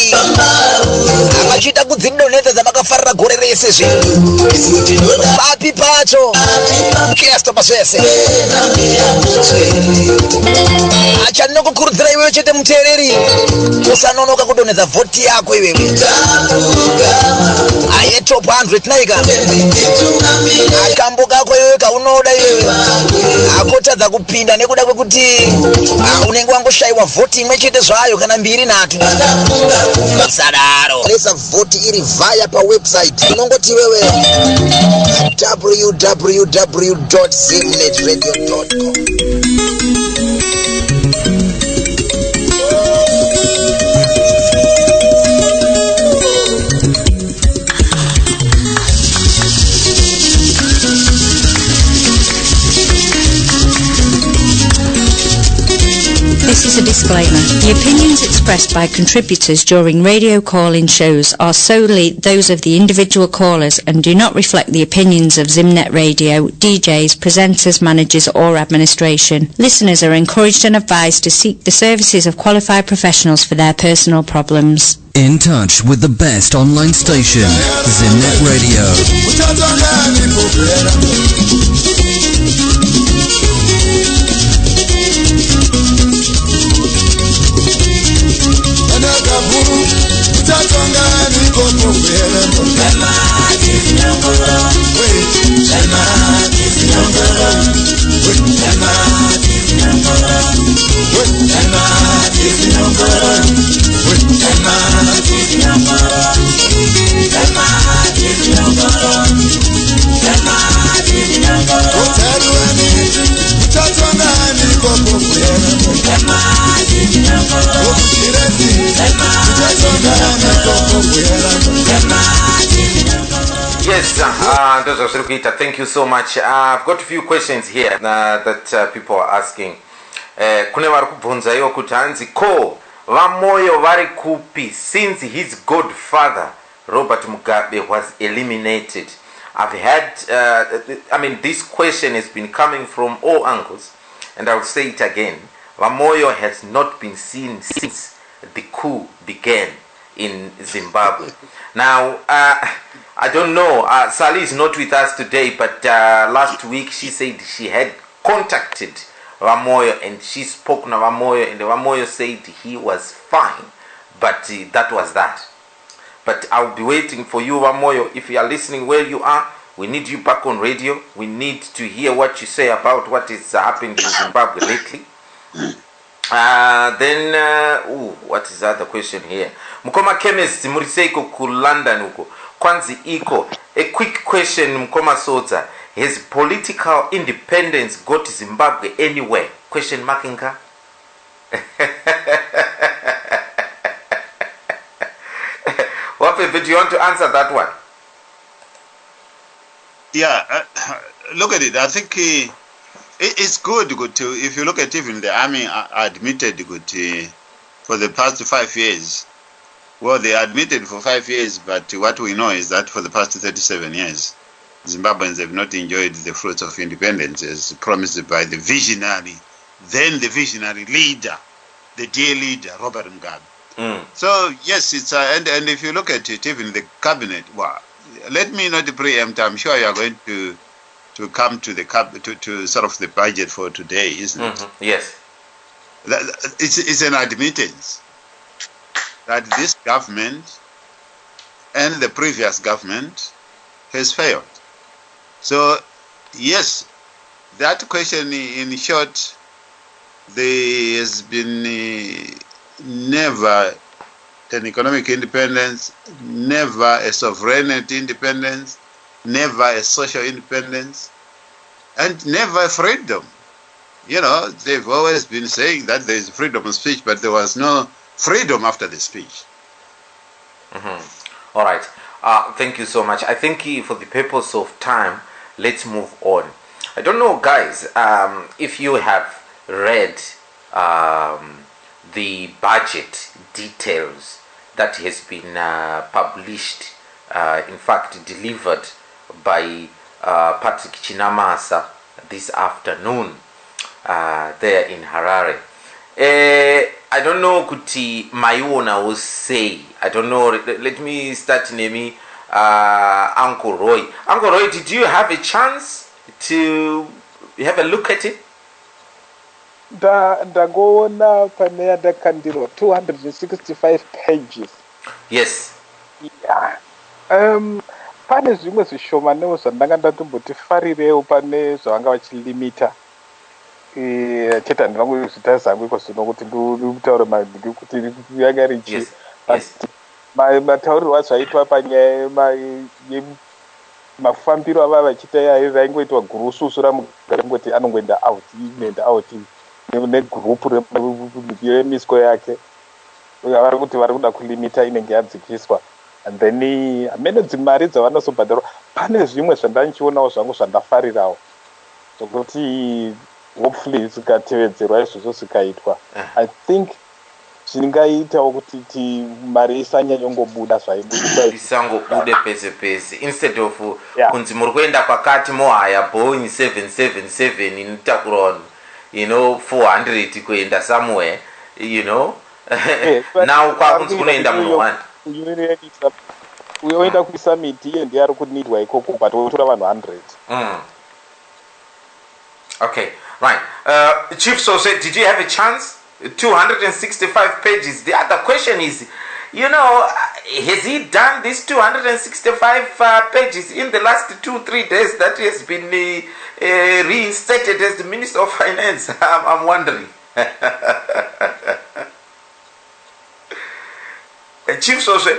amachita kudzidonedza dzamakafarira gore rese zvino papi pacho kesto pasvese achandinokukurudzira iwewe chete muteereri usanonoka kudonedza vhoti yako iwewe aye top 100 naika akambo kako iwewe kaunoda iwewe akotadza kupinda nekuda kwekuti unenge wangoshayiwa vhoti imwe chete zvayo kana mbiri nhatu sadaro lesa vhoti iri vaya pawebsite unongoti iwewe www.zimnetradio.com. This is a disclaimer. The opinions expressed by contributors during radio call-in shows are solely those of the individual callers and do not reflect the opinions of Zimnet Radio, DJs, presenters, managers or administration. Listeners are encouraged and advised to seek the services of qualified professionals for their personal problems. In touch with the best online station, Zimnet Radio. Yes, thank you so much. I've got a few questions here that people are asking. Kune vari kubvunza iwo kuti hanzi ko vamoyo vari kupi since his godfather Robert Mugabe was eliminated. I've had, this question has been coming from all angles, and I'll say it again. Vamoyo has not been seen since the coup began in Zimbabwe. Now, I don't know, Sally is not with us today, but last week she said she had contacted Vamoyo and she spoke to Vamoyo, and Vamoyo said he was fine, but that was that. But I'll be waiting for you, Vamoyo. If you are listening where you are, we need you back on radio. We need to hear what you say about what is happening in Zimbabwe lately. What is the other question here? Mukoma chemist Muriseiko ku London uko. Kwanzi iko. A quick question, Mukoma Sodza. Has political independence got Zimbabwe anywhere? Question marking. But do you want to answer that one? Yeah, look at it. I think it's good to, if you look at even the army admitted for the past 5 years. Well, they admitted for 5 years, but what we know is that for the past 37 years, Zimbabweans have not enjoyed the fruits of independence as promised by the visionary leader, the dear leader, Robert Mugabe. So yes, it's and if you look at it, even the cabinet. Well, let me not preempt. I'm sure you are going to come to the to sort of the budget for today, isn't it? Yes. It's an admittance that this government and the previous government has failed. So yes, that question in short, there has been never an economic independence, never a sovereignty independence, never a social independence, and never freedom. You know, they've always been saying that there is freedom of speech, but there was no freedom after the speech. All right. Thank you so much. I think for the purpose of time, let's move on. I don't know, guys, if you have read the budget details that has been published, in fact delivered by Patrick Chinamasa this afternoon there in Harare. I don't know kuti Mayona will say, I don't know, let me start naming Uncle Roy. Uncle Roy, did you have a chance to have a look at it? Ndagoona pane yadakandirwa 265 pages. Yes. Yeah. Pane zvimwe zvishomanewo zvandanga ndatombotifarirewo pane zvavanga vachilimita. Chete ndinongozvita zangu iko zvino kuti ndikutaura madhigi kuti yanga richi. Mataurirwo azvaitwa panyaya mafambiro ava vachiita yaingoitwa gurususu ramugare ngoti anongoenda out, inoenda out. Negrupu remisco yake vari kuti vari kuda kulimita inenge yadzikiswa, and then amene dzimari dzavanosobhadharwa pane zvimwe zvandanchionawo zvangu zvandafarirawo zvokuti hopefully zikatevedzerwa izvozvo zikaitwa, I think zvingaitawo kuti mari isanyanyongobuda zvisangobude pese pese, instead of kunzi muri kuenda kwakati mohaya Boeing 777 inotakura 400 kuenda somewhere, now kwakunzi kunoenda munhu 1 uyoenda kusummit iye ndiye ari kunidwa ikoko but wotora vanhu 100. Okay, right. Chief Sose, did you have a chance? 265 pages. The other question is has he done these 265 pages in the last 2-3 days that he has been reinstated as the Minister of Finance? I'm wondering. Chief Sose.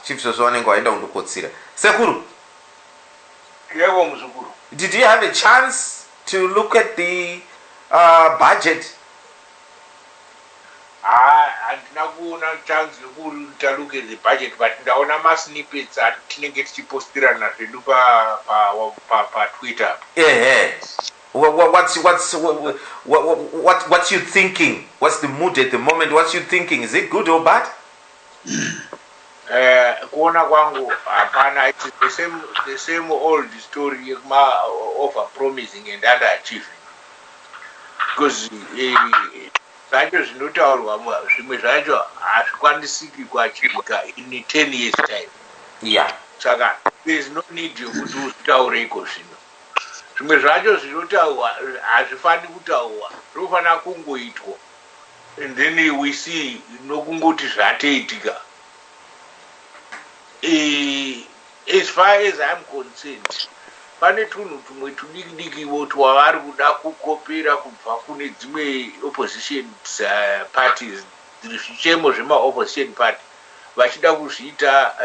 Chief Sose wanenge waenda kundokotsira. Sekuru. Yebo mzukuru. Did you have a chance to look at the budget? Handina kuona chance yekuita look at the budget, but ndaona masnippets atinenge tichipostirana zvedu pa Twitter. What's you thinking? What's the mood at the moment? What's you thinking? Is it good or bad? Kuona kwangu hapana, it's the same old story over promising and underachieving, because zvacho zvinotaurwa zvimwe zvacho hazvikwanisiki kuachivika in 10 years time. Saka there is no need yokuti uzvitaureko zvino. Zvimwe zvacho zvinotaurwa hazvifani kutaurwa, zvinofana kungoitwa, and then we see nokungoti zvatoitika. As far as I'm concerned, pane tunhu tumwe tudiki-diki twavari kuda kukopera kubva kune dzimwe opposition parties, zvichemo zvema-opposition party, vachida kuzviita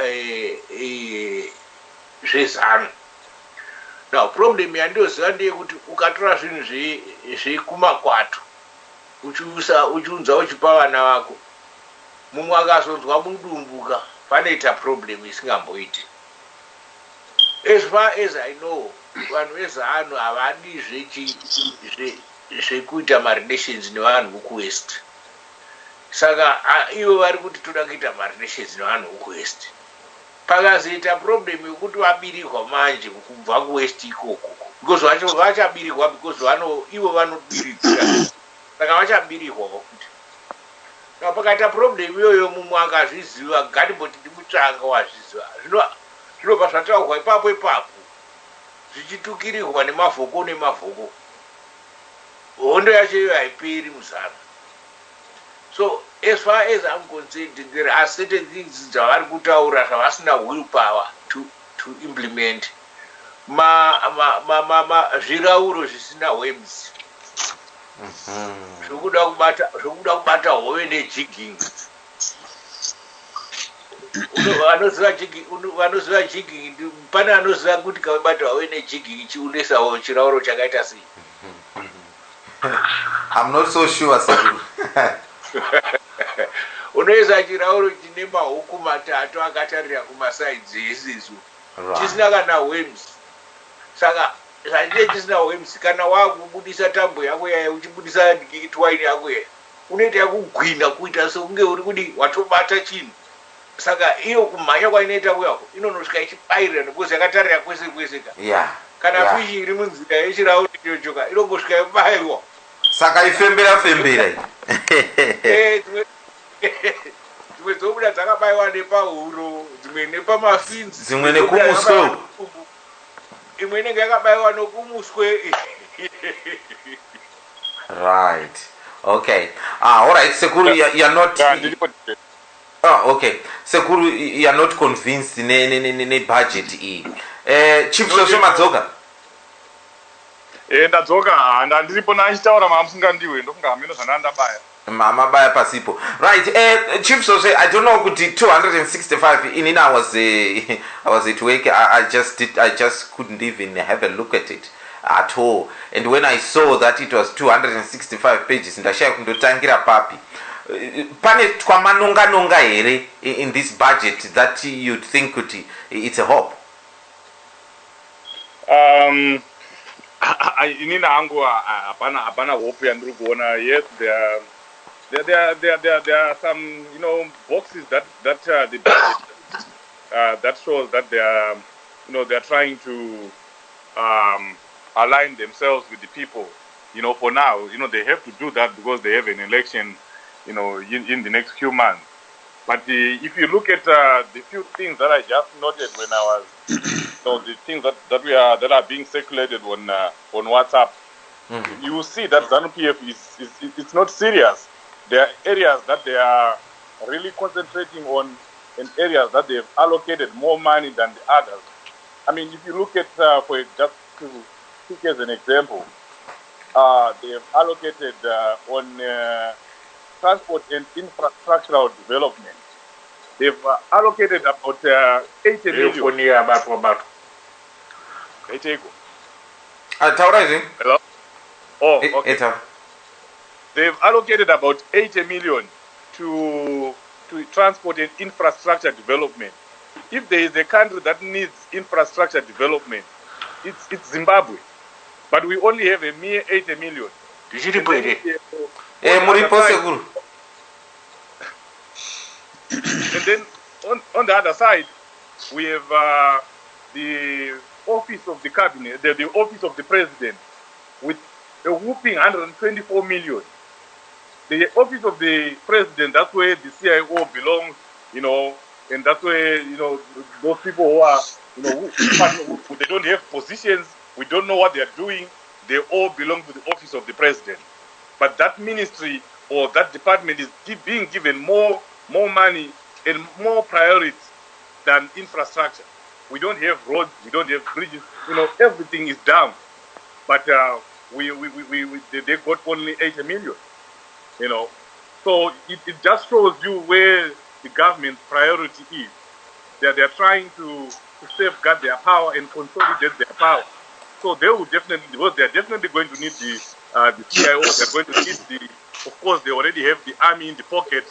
zvezano. Now, problem yandoziva ndeyekuti ukatora zvinhu zvekumakwatu uchiunza uchipa vana vako, mumwe akazonzwa mudumbuka, panoita problem isingamboiti. As far as I know, vanhu vezano havadi zvekuita marelations nevanhu vokuwest. Saka ivo vari kuti toda kuita marelations nevanhu vokuwest. Pakazoita problem yokuti vabirirwa manje kubva kuwest ikoko, because vachabirirwa because ivo vanobiridzira, saka vachabirirwawo kuti. Saka pakaita problem iyoyo, mumwe akazviziva, ngatimboti ndimutsvanga wazviziva, zvinobva zvataurwa ipapo zvichitukirirwa nemavhoko, hondo yacho iyo haiperi muzana. So as far as I'm concerned, there are certain things dzavari kutaura zvavasina willpower to implement. Zvirauro zvisina webs, zvokuda kubata hove nejigging. Vanoziva jigging, pane anoziva kuti kamebata hove nejigging chiunesawo chirauro chakaita sei. I'm not so sure, Sekuru. Unoisa chirauro chine mahuku matatu akatarira kumasaidzi esisu, chisina kana webs. Saka zvange chisina webs, kana wakubudisa tambo yako yaya uchibudisa twine yako yaya, unoita yakugwina kuita sekunge uri kuti watobata chinhu. Saka iyo kumhanya kwainoita kuyako inonosvika ichibairira nekuzi yakatarira kwese ka. Kana fishi iri munzira yechirauro chochoka inongosvika yabayirwa. Saka ifembera. Dzimwe dzobuda dzakabayiwa nepahuro, dzimwe nepamafinzi, dzimwe nekumuswe, imwe inenge yakabayiwa nokumuswe. Right. Okay. All right. Sekuru, you're not. Okay. Sekuru, you're not convinced ne budget e. Chief Sose Madzoka. Ndadzoka handandiripo nachitaura mamusingandiwe ndofunga hameno zvanandabaya. Mabaya pasipo. Right. Chief Sose, I don't know kuti 265 in I was at work. I just couldn't even have a look at it at all. And when I saw that it was 265 pages, ndashaya kundotangira papi. Pane twamanonga here in this budget that you'd think kuti it's a hope. Inini hangu hapana hope yandiri kuona. Yes, there are some boxes that the budget that shows that they are they're trying to align themselves with the people. For now, they have to do that because they have an election in the next few months. But if you look at the few things that I just noted when I was the things that are being circulated on WhatsApp, you will see that ZANU-PF is not serious there are areas that they are really concentrating on and areas that they've allocated more money than the others. I mean, if you look at, just to pick as an example, they have allocated on transport and infrastructural development. They've allocated about 80 million. Hello? Oh, okay. They've allocated about 80 million to transport and infrastructure development. If there is a country that needs infrastructure development, it's Zimbabwe. But we only have a mere 80 million. And then on the other side, we have the office of the cabinet, the office of the president, with a whooping 124 million. The office of the president, that's where the CIO belongs, and that's where, those people who are, who they don't have positions, we don't know what they are doing, they all belong to the office of the president. But that ministry or that department is being given more money and more priority than infrastructure. We don't have roads, we don't have bridges, everything is down. But they got only 80 million, So it just shows you where the government's priority is. They're trying to safeguard their power and consolidate their power. So they will definitely, because they're definitely going to need the CIO, they're going to need of course they already have the army in the pocket,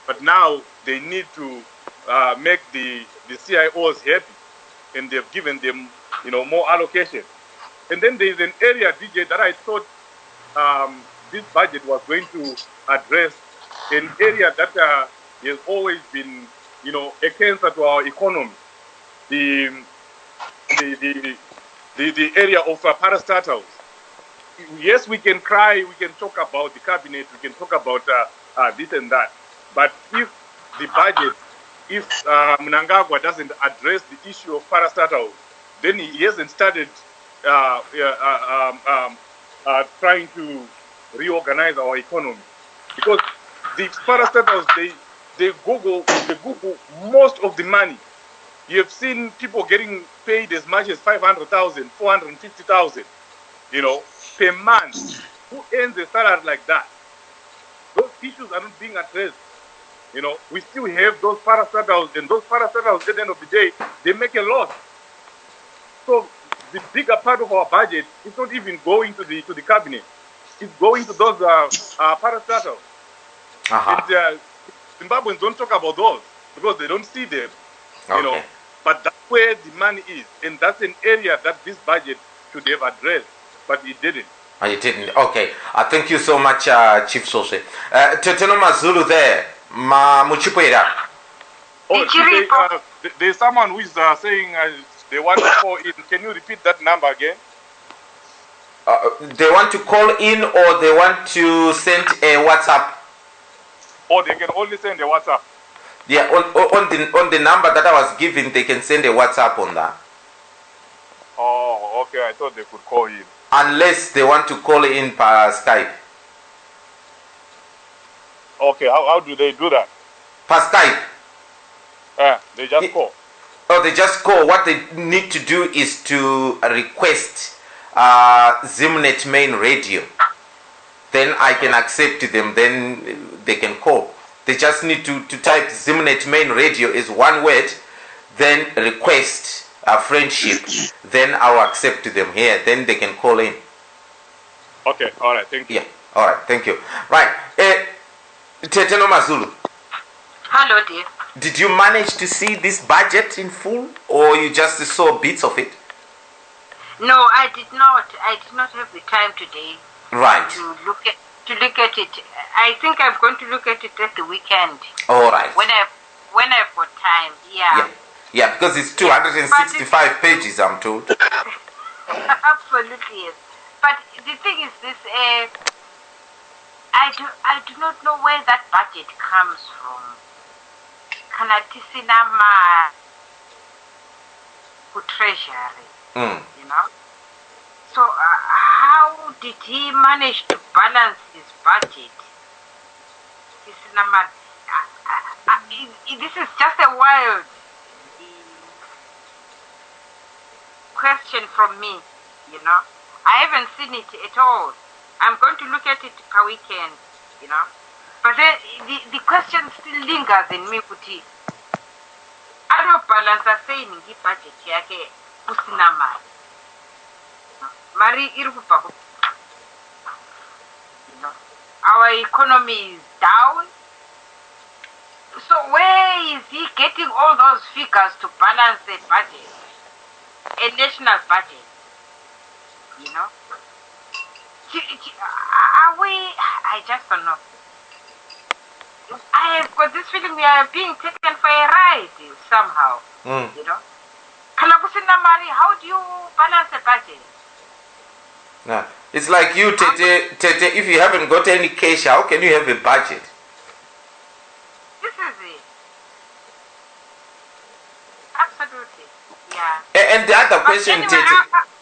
but now they need to make the CIOs happy, and they've given them, more allocation. And then there is an area, DJ, that I thought this budget was going to address, an area that has always been, a cancer to our economy. The area of parastatals. Yes, we can cry, we can talk about the cabinet, we can talk about this and that. But if the budget, if Mnangagwa doesn't address the issue of parastatals, then he hasn't started trying to reorganize our economy. Because the parastatals, they Google most of the money. You have seen people getting paid as much as 500,000, 450,000, per month. Who earns a salary like that? Those issues are not being addressed. We still have those parastatals, and those parastatals, at the end of the day, they make a loss. So the bigger part of our budget is not even going to the cabinet. It's going to those parastatals. And Zimbabweans don't talk about those because they don't see them. Okay. But that's where the money is, and that's an area that this budget should have addressed, but it didn't. It didn't. Okay. Thank you so much, Chief Sose. Teteno Mazulu there. Muchipwera. Oh, there's someone who is saying they want to call in. Can you repeat that number again? They want to call in, or they want to send a WhatsApp? Or they can only send a WhatsApp. Yeah, on the number that I was given, they can send a WhatsApp on that. Oh, okay. I thought they could call in. Unless they want to call in per Skype. Okay, how do they do that? Per Skype. They just call. Oh, they just call. What they need to do is to request Zimnet main radio. Then I can accept them. Then they can call. They just need to type Zimnet main radio is one word, then request a friendship, then I'll accept them here, then they can call in. Okay, all right, thank you. Yeah, all right, thank you. Right, Teteno Mazulu. Hello, dear. Did you manage to see this budget in full, or you just saw bits of it? No, I did not. I did not have the time today. Right. To look at it. I think I'm going to look at it at the weekend. All right. When I've got time, yeah. Yeah, because it's 265 pages, I'm told. Absolutely, yes. But the thing is this, I do not know where that budget comes from. Kanatisina treasury, So how did he manage to balance his budget This is just a wild question from me, you know. I haven't seen it at all. I'm going to look at it per weekend, you know. But then the question still lingers in me, kuti. I don't balance saying in the budget yake kusina mali. Mari irukupa. You know, our economy is down. So where is he getting all those figures to balance a budget? A national budget, you know? Are we, I just don't know. I have got this feeling we are being taken for a ride somehow, you know? How do you balance a budget? Nah. It's like you, Tete, if you haven't got any cash, how can you have a budget? This is it. Absolutely. Yeah. And the other question, anyway, Tete.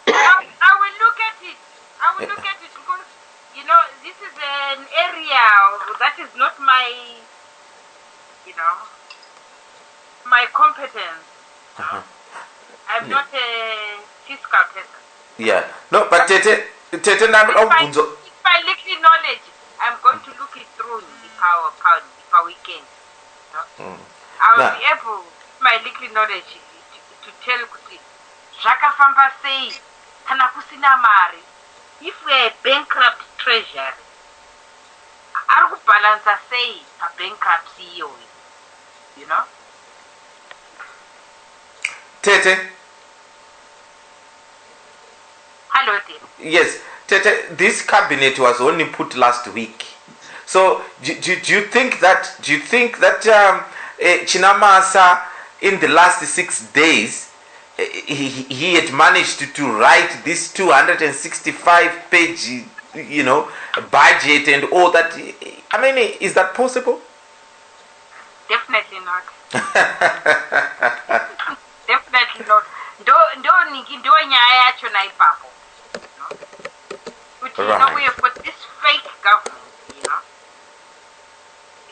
I will look at it. I will look at it because, you know, this is an area that is not my, you know, my competence. I'm not a fiscal person. Yeah. No, but Tete, with my little knowledge, I'm going to look it through the per weekend. You know? I will be able, with my little knowledge, to tell kuti zvakafamba sei kana kusina mari. If we are a bankrupt treasury, ari kubalansa sei pa bankruptcy iyoyo, you know? Tete. Hello, Tete. Yes, Tete, this cabinet was only put last week. So do you think that Chinamasa in the last 6 days he had managed to write this 265 page, you know, budget and all that? I mean, is that possible? Definitely not. Definitely not. Ndo nyaya yacho na ipapo. But you know, we have got this fake government, you know.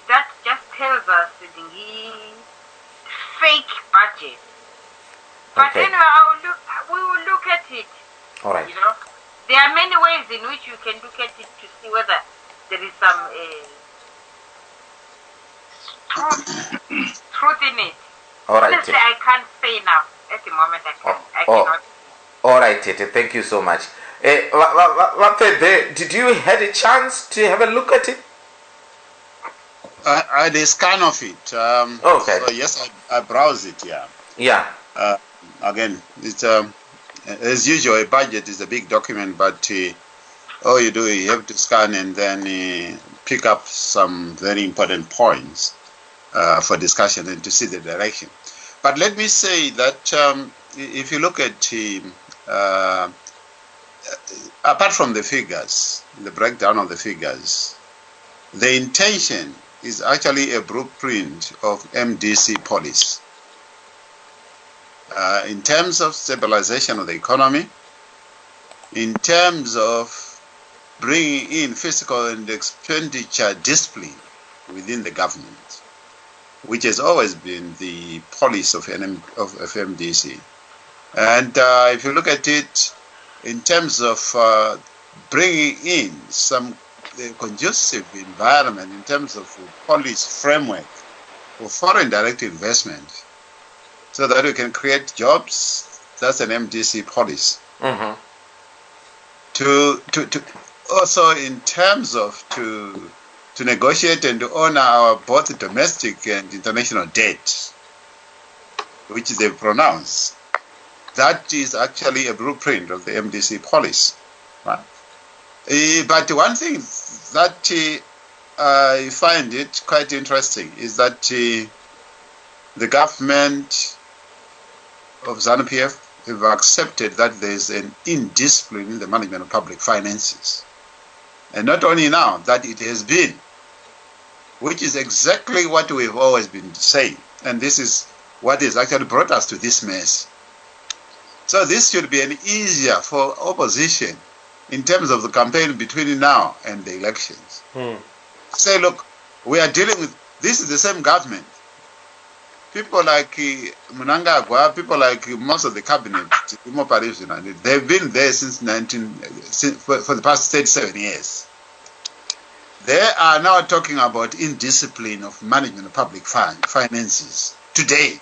That just tells us the fake budget. But anyway, we will look at it. All right. You know, there are many ways in which you can look at it to see whether there is some truth in it. All right. Honestly, I can't say now. At the moment, I cannot. All right, Tete. Thank you so much. Did you had a chance to have a look at it? I did a scan of it. Okay. So yes, I browsed it. Yeah. Yeah. Again, it's as usual. A budget is a big document, but all you do, you have to scan and then pick up some very important points for discussion and to see the direction. But let me say that if you look at apart from the figures, the breakdown of the figures, the intention is actually a blueprint of MDC policy. In terms of stabilization of the economy, in terms of bringing in fiscal and expenditure discipline within the government, which has always been the policy of MDC. And if you look at it in terms of bringing in some conducive environment in terms of policy framework for foreign direct investment so that we can create jobs, that's an MDC policy. Mm-hmm. To also in terms of to negotiate and to honor our both domestic and international debt, which they pronounce, that is actually a blueprint of the MDC policy. Right? But one thing that I find it quite interesting is that the government of ZANU-PF have accepted that there is an indiscipline in the management of public finances. And not only now, that it has been, which is exactly what we've always been saying. And this is what has actually brought us to this mess. So this should be an easier for opposition in terms of the campaign between now and the elections. Say, look, we are dealing with, this is the same government. People like Mnangagwa, people like most of the cabinet, they've been there since for the past 37 years. They are now talking about indiscipline of management of public finances today.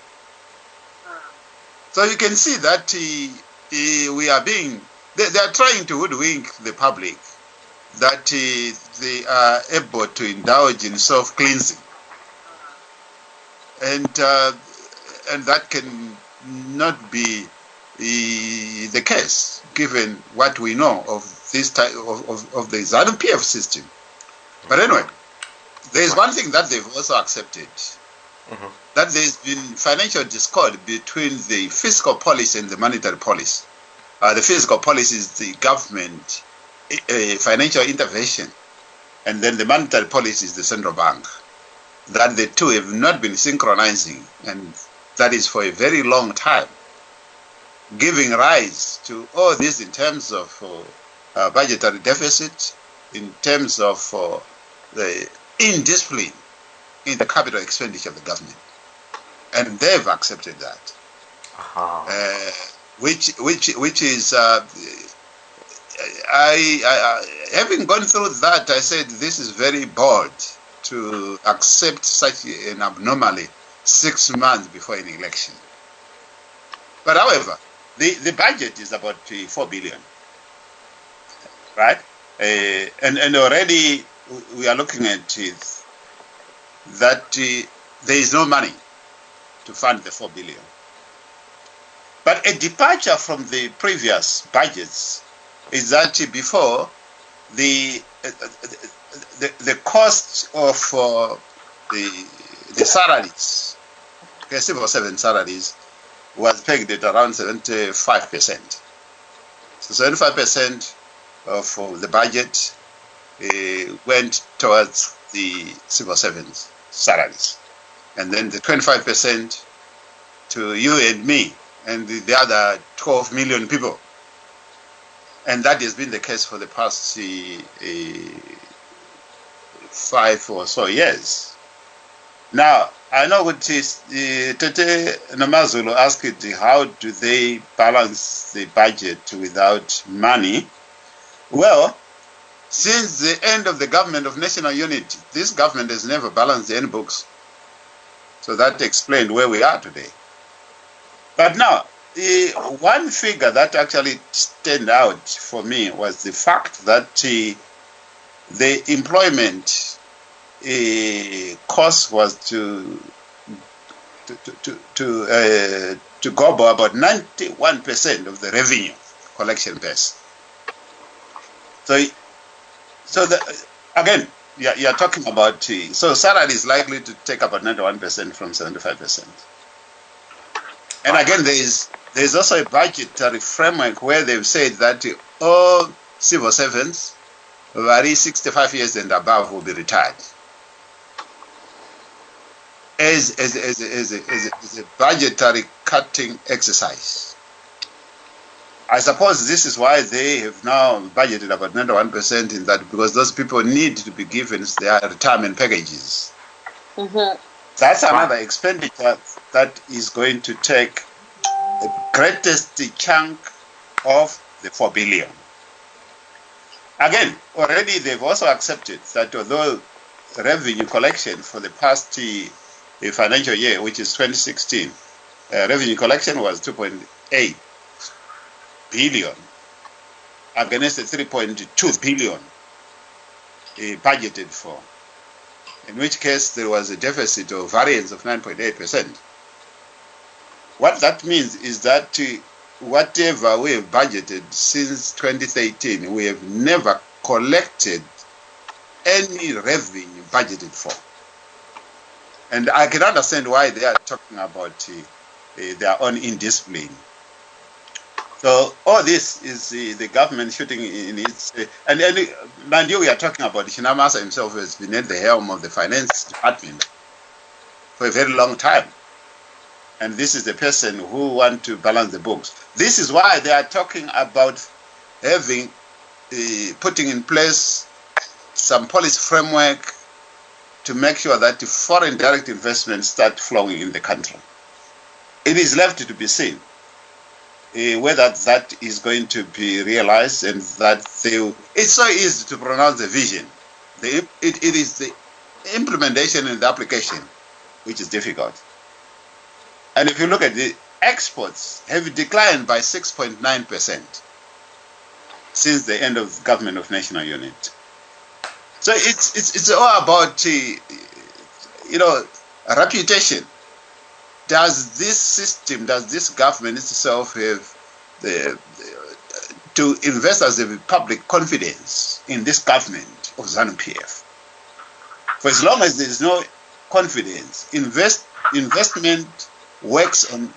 So you can see that we are being, they are trying to hoodwink the public, that they are able to indulge in self-cleansing. And that can not be the case, given what we know of this type of the ZANU-PF system. But anyway, there is one thing that they've also accepted, that there's been financial discord between the fiscal policy and the monetary policy. The fiscal policy is the government financial intervention, and then the monetary policy is the central bank. That the two have not been synchronizing, and that is for a very long time, giving rise to all this in terms of budgetary deficit, in terms of the indiscipline in the capital expenditure of the government. And they've accepted that. Which is, I having gone through that, I said this is very bold to accept such an abnormally 6 months before an election. But however, the budget is about 4 billion, right? And already we are looking at it, that there is no money to fund the 4 billion. But a departure from the previous budgets is that before the cost of the salaries, civil servant salaries, was pegged at around 75%. So 75% of the budget went towards the civil servants' salaries, and then the 25% to you and me and the other 12 million people. And that has been the case for the past 5 or so years. Now, I know what is Tete Namazulu asked, how do they balance the budget without money? Well, since the end of the government of national unity, this government has never balanced the end books. So that explained where we are today. But now, one figure that actually stand out for me was the fact that the employment cost was to go about 91% of the revenue collection base. So again, you're talking about so salary is likely to take about 91% from 75%. And again, there's also a budgetary framework where they've said that all civil servants who are 65 years and above will be retired. As a budgetary cutting exercise. I suppose this is why they have now budgeted about 91% in that, because those people need to be given their retirement packages. That's another expenditure that is going to take the greatest chunk of the 4 billion. Again, already they've also accepted that although revenue collection for the past financial year, which is 2016, revenue collection was 2.8 billion against the 3.2 billion budgeted for, in which case there was a deficit or variance of 9.8%. What that means is that whatever we have budgeted since 2013, we have never collected any revenue budgeted for. And I can understand why they are talking about their own indiscipline. So all this is the government shooting in its... and mind you, we are talking about Shinamasa himself, who has been at the helm of the finance department for a very long time. And this is the person who wants to balance the books. This is why they are talking about having, putting in place some policy framework to make sure that the foreign direct investments start flowing in the country. It is left to be seen whether that is going to be realized, and that it's so easy to pronounce the vision. It is the implementation and the application which is difficult. And if you look at the exports, have declined by 6.9% since the end of government of national unit. So it's all about reputation. Does this system, does this government itself have to investors have public confidence in this government of ZANU-PF? For as long as there is no confidence, investment works on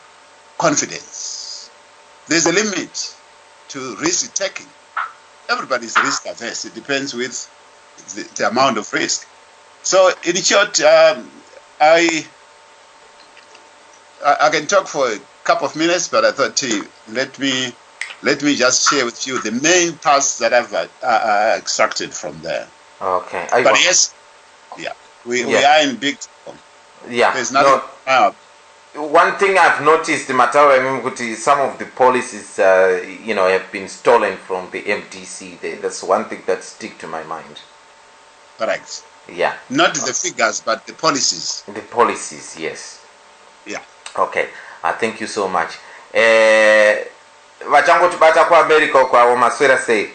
confidence. There's a limit to risk taking. Everybody's risk averse. It depends with the amount of risk. So in short, I can talk for a couple of minutes, but I thought let me just share with you the main parts that I've extracted from there. Okay. But yes, we are in big trouble. Yeah. There's nothing. One thing I've noticed, some of the policies, have been stolen from the MDC. That's one thing that sticks to my mind. Correct. Yeah. Not the figures, but the policies. The policies, yes. Yeah. Okay. Thank you so much. Vachangotibata kwa America kwa Omaswera say.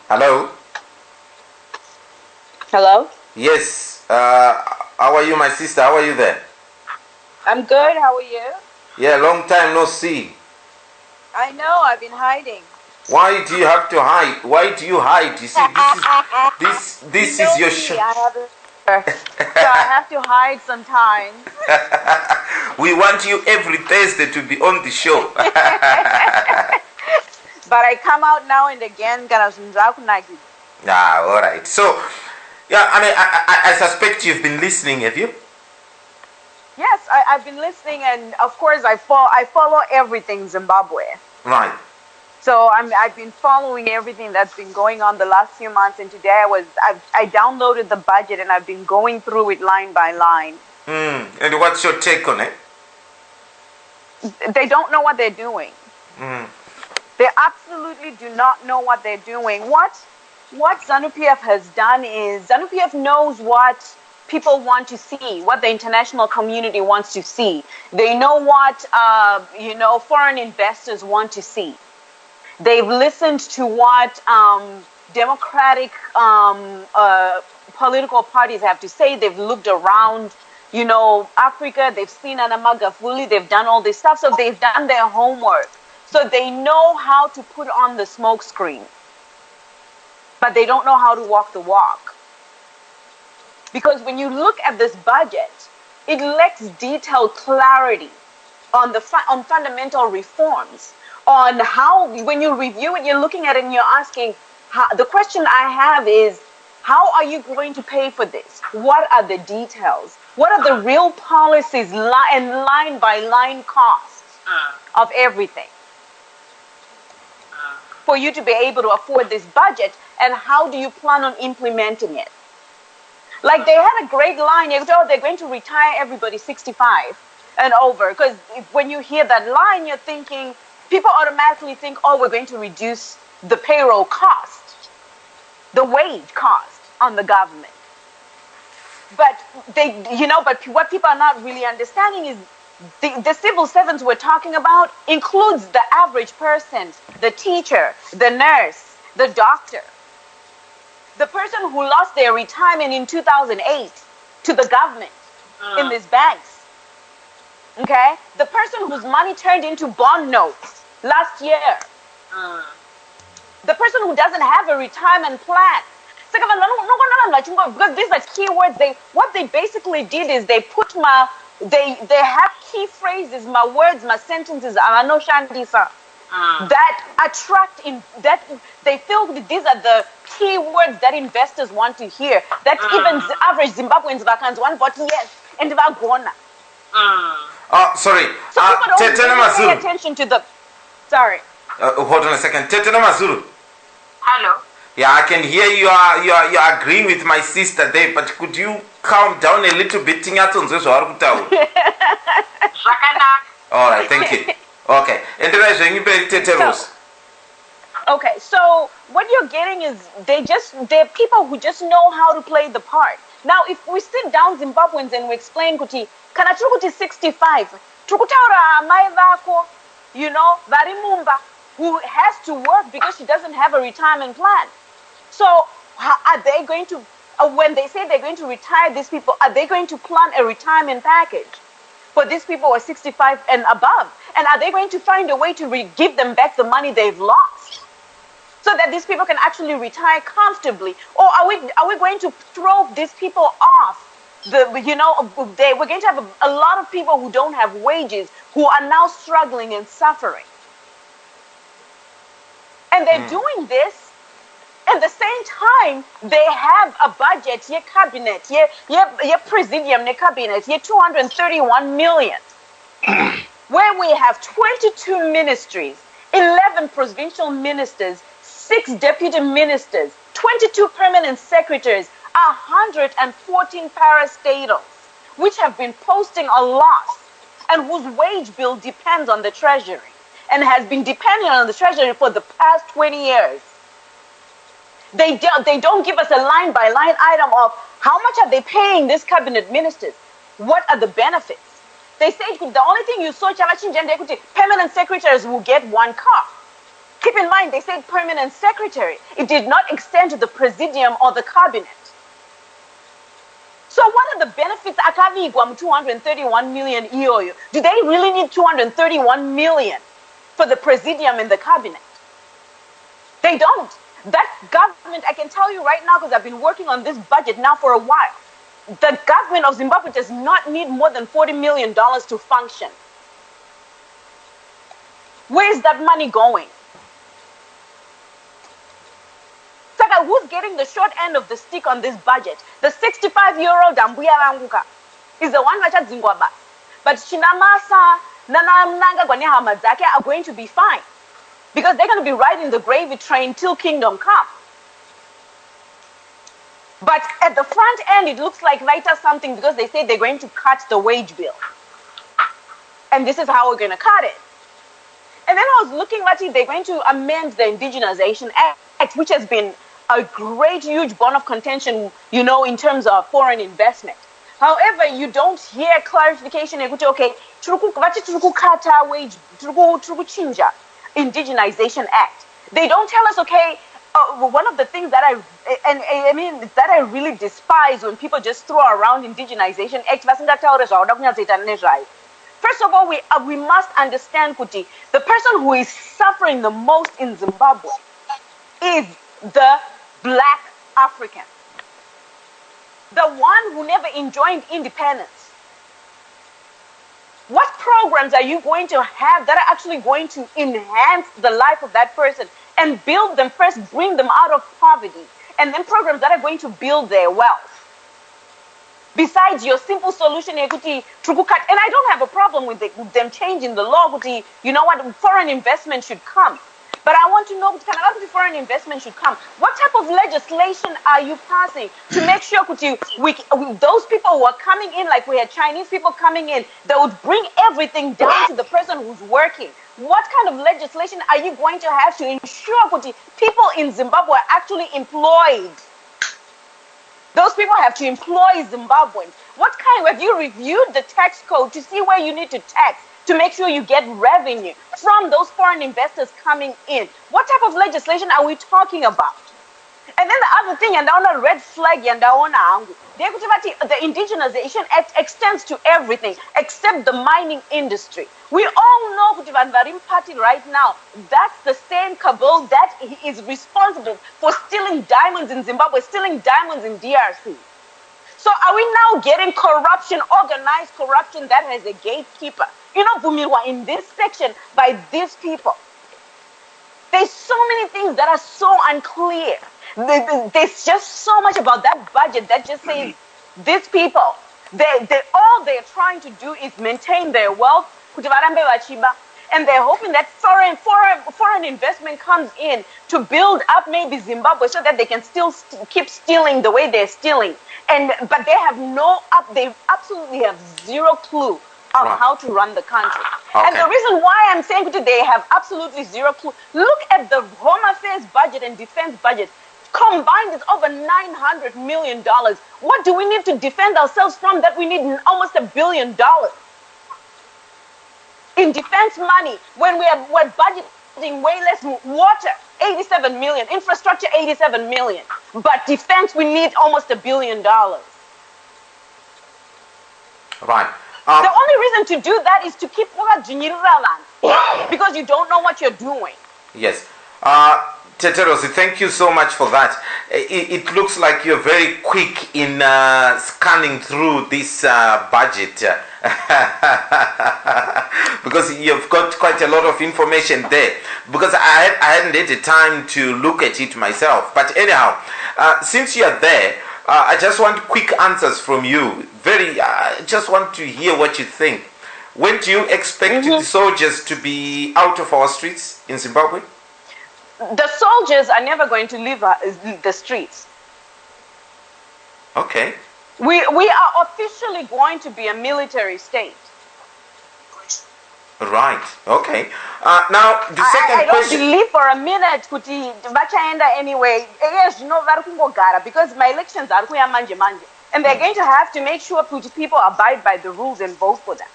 Hello? Hello? Yes. How are you, my sister? How are you there? I'm good. How are you? Yeah, long time no see. I know. I've been hiding. Why do you have to hide? Why do you hide? You see, this is your show. So I have to hide sometimes. We want you every Thursday to be on the show. But I come out now and again. All right. So, yeah, I suspect you've been listening, have you? Yes, I've been listening, and of course I follow everything Zimbabwe. Right. So I've been following everything that's been going on the last few months, and today I downloaded the budget and I've been going through it line by line. And what's your take on it? They don't know what they're doing. They absolutely do not know what they're doing. What ZANU-PF has done is ZANU-PF knows what people want to see, what the international community wants to see. They know what foreign investors want to see. They've listened to what democratic political parties have to say. They've looked around, Africa. They've seen Anna Magafuli. They've done all this stuff. So they've done their homework. So they know how to put on the smoke screen. But they don't know how to walk the walk. Because when you look at this budget, it lacks detailed clarity on on fundamental reforms. On how, when you review it, you're looking at it and you're asking, the question I have is, how are you going to pay for this? What are the details? What are the real policies and line by line costs of everything for you to be able to afford this budget? And how do you plan on implementing it? Like they had a great line, they're going to retire everybody 65 and over. Because when you hear that line, you're thinking, people automatically think, we're going to reduce the payroll cost, the wage cost on the government. But but what people are not really understanding is the civil servants we're talking about includes the average person, the teacher, the nurse, the doctor, the person who lost their retirement in 2008 to the government in these banks. Okay? The person whose money turned into bond notes last year. The person who doesn't have a retirement plan. Because these are keywords. What they basically did is they put they have key phrases, my words, my sentences, that attract that they feel that these are the key words that investors want to hear. That even average Zimbabweans want, but yes, and gonna. Sorry. So people don't pay attention to the. Sorry. Hold on a second. Tetena Mazulu. Hello. Yeah, I can hear you are agreeing with my sister there, but could you calm down a little bit? All right, thank you. Okay, Okay, so what you're getting is they're people who just know how to play the part. Now, if we sit down Zimbabweans and we explain kuti kana tiri kuti 65 tukutaura amai vako, vari mumba, who has to work because she doesn't have a retirement plan. So are they going to, when they say they're going to retire these people, are they going to plan a retirement package for these people who are 65 and above? And are they going to find a way to give them back the money they've lost so that these people can actually retire comfortably? Or are we going to throw these people off? We're going to have a lot of people who don't have wages, who are now struggling and suffering. And they're doing this. At the same time, they have a budget, your cabinet, your presidium, your cabinet, your 231 million, where we have 22 ministries, 11 provincial ministers, 6 deputy ministers, 22 permanent secretaries, 114 parastatals, which have been posting a loss and whose wage bill depends on the treasury and has been depending on the treasury for the past 20 years. They don't give us a line-by-line item of how much are they paying these cabinet ministers? What are the benefits? They say the only thing you saw, permanent secretaries will get 1 car. Keep in mind, they said permanent secretary. It did not extend to the presidium or the cabinet. So what are the benefits? 231 million EOU. Do they really need 231 million for the presidium and the cabinet? They don't. That government, I can tell you right now, because I've been working on this budget now for a while, the government of Zimbabwe does not need more than $40 million to function. Where is that money going? Saka, who's getting the short end of the stick on this budget? The 65-year-old Ambuya Ranguka is the one that Zimbabwe. But Shinamasa, Nana Mnanga Hamadzake are going to be fine, because they're going to be riding the gravy train till kingdom come. But at the front end, it looks like lighter something, because they say they're going to cut the wage bill. And this is how we're going to cut it. And then I was looking at it, they're going to amend the Indigenization Act, which has been a great, huge bone of contention, in terms of foreign investment. However, you don't hear clarification. Okay, turuku kata wage, turuku chinja Indigenization Act. They don't tell us, okay, one of the things that I really despise when people just throw around Indigenization Act. First of all, we must understand, Kuti, the person who is suffering the most in Zimbabwe is the Black African, the one who never enjoyed independence. What programs are you going to have that are actually going to enhance the life of that person and build them first, bring them out of poverty, and then programs that are going to build their wealth? Besides your simple solution, and I don't have a problem with them changing the law. You know what? Foreign investment should come. But I want to know, foreign investment should come. What type of legislation are you passing to make sure those people who are coming in, like we had Chinese people coming in, that would bring everything down to the person who's working? What kind of legislation are you going to have to ensure people in Zimbabwe are actually employed? Those people have to employ Zimbabweans. Have you reviewed the tax code to see where you need to tax, to make sure you get revenue from those foreign investors coming in? What type of legislation are we talking about? And then the other thing, and on a red flag, and the Indigenization Act extends to everything except the mining industry. We all know Varim Party right now, that's the same cabal that is responsible for stealing diamonds in Zimbabwe, stealing diamonds in DRC. So are we now getting corruption, organized corruption that has a gatekeeper? Vumirwa in this section by these people. There's so many things that are so unclear. There's just so much about that budget that just says these people, all they're trying to do is maintain their wealth. and they're hoping that foreign investment comes in to build up maybe Zimbabwe so that they can still keep stealing the way they're stealing. But they absolutely have zero clue of how to run the country. Okay. And the reason why I'm saying that they have absolutely zero clue, look at the Home Affairs budget and defense budget. Combined, it's over $900 million. What do we need to defend ourselves from that we need almost $1 billion in defense money when we're budgeting way less? Water, 87 million. Infrastructure, 87 million. But defense, we need almost $1 billion. Right. The only reason to do that is to keep because you don't know what you're doing. Yes. Teterosi, thank you so much for that. It looks like you're very quick in scanning through this budget because you've got quite a lot of information there. Because I hadn't had the time to look at it myself. But anyhow, since you're there, I just want quick answers from you. Just want to hear what you think. When do you expect the soldiers to be out of our streets in Zimbabwe? The soldiers are never going to leave the streets. Okay. We are officially going to be a military state. Right. Okay. Now the second I don't question. believe for a minute kuti vachaenda anyway. Yes, vari kungogara because my elections are kuya manje, and they're going to have to make sure kuti people abide by the rules and vote for them.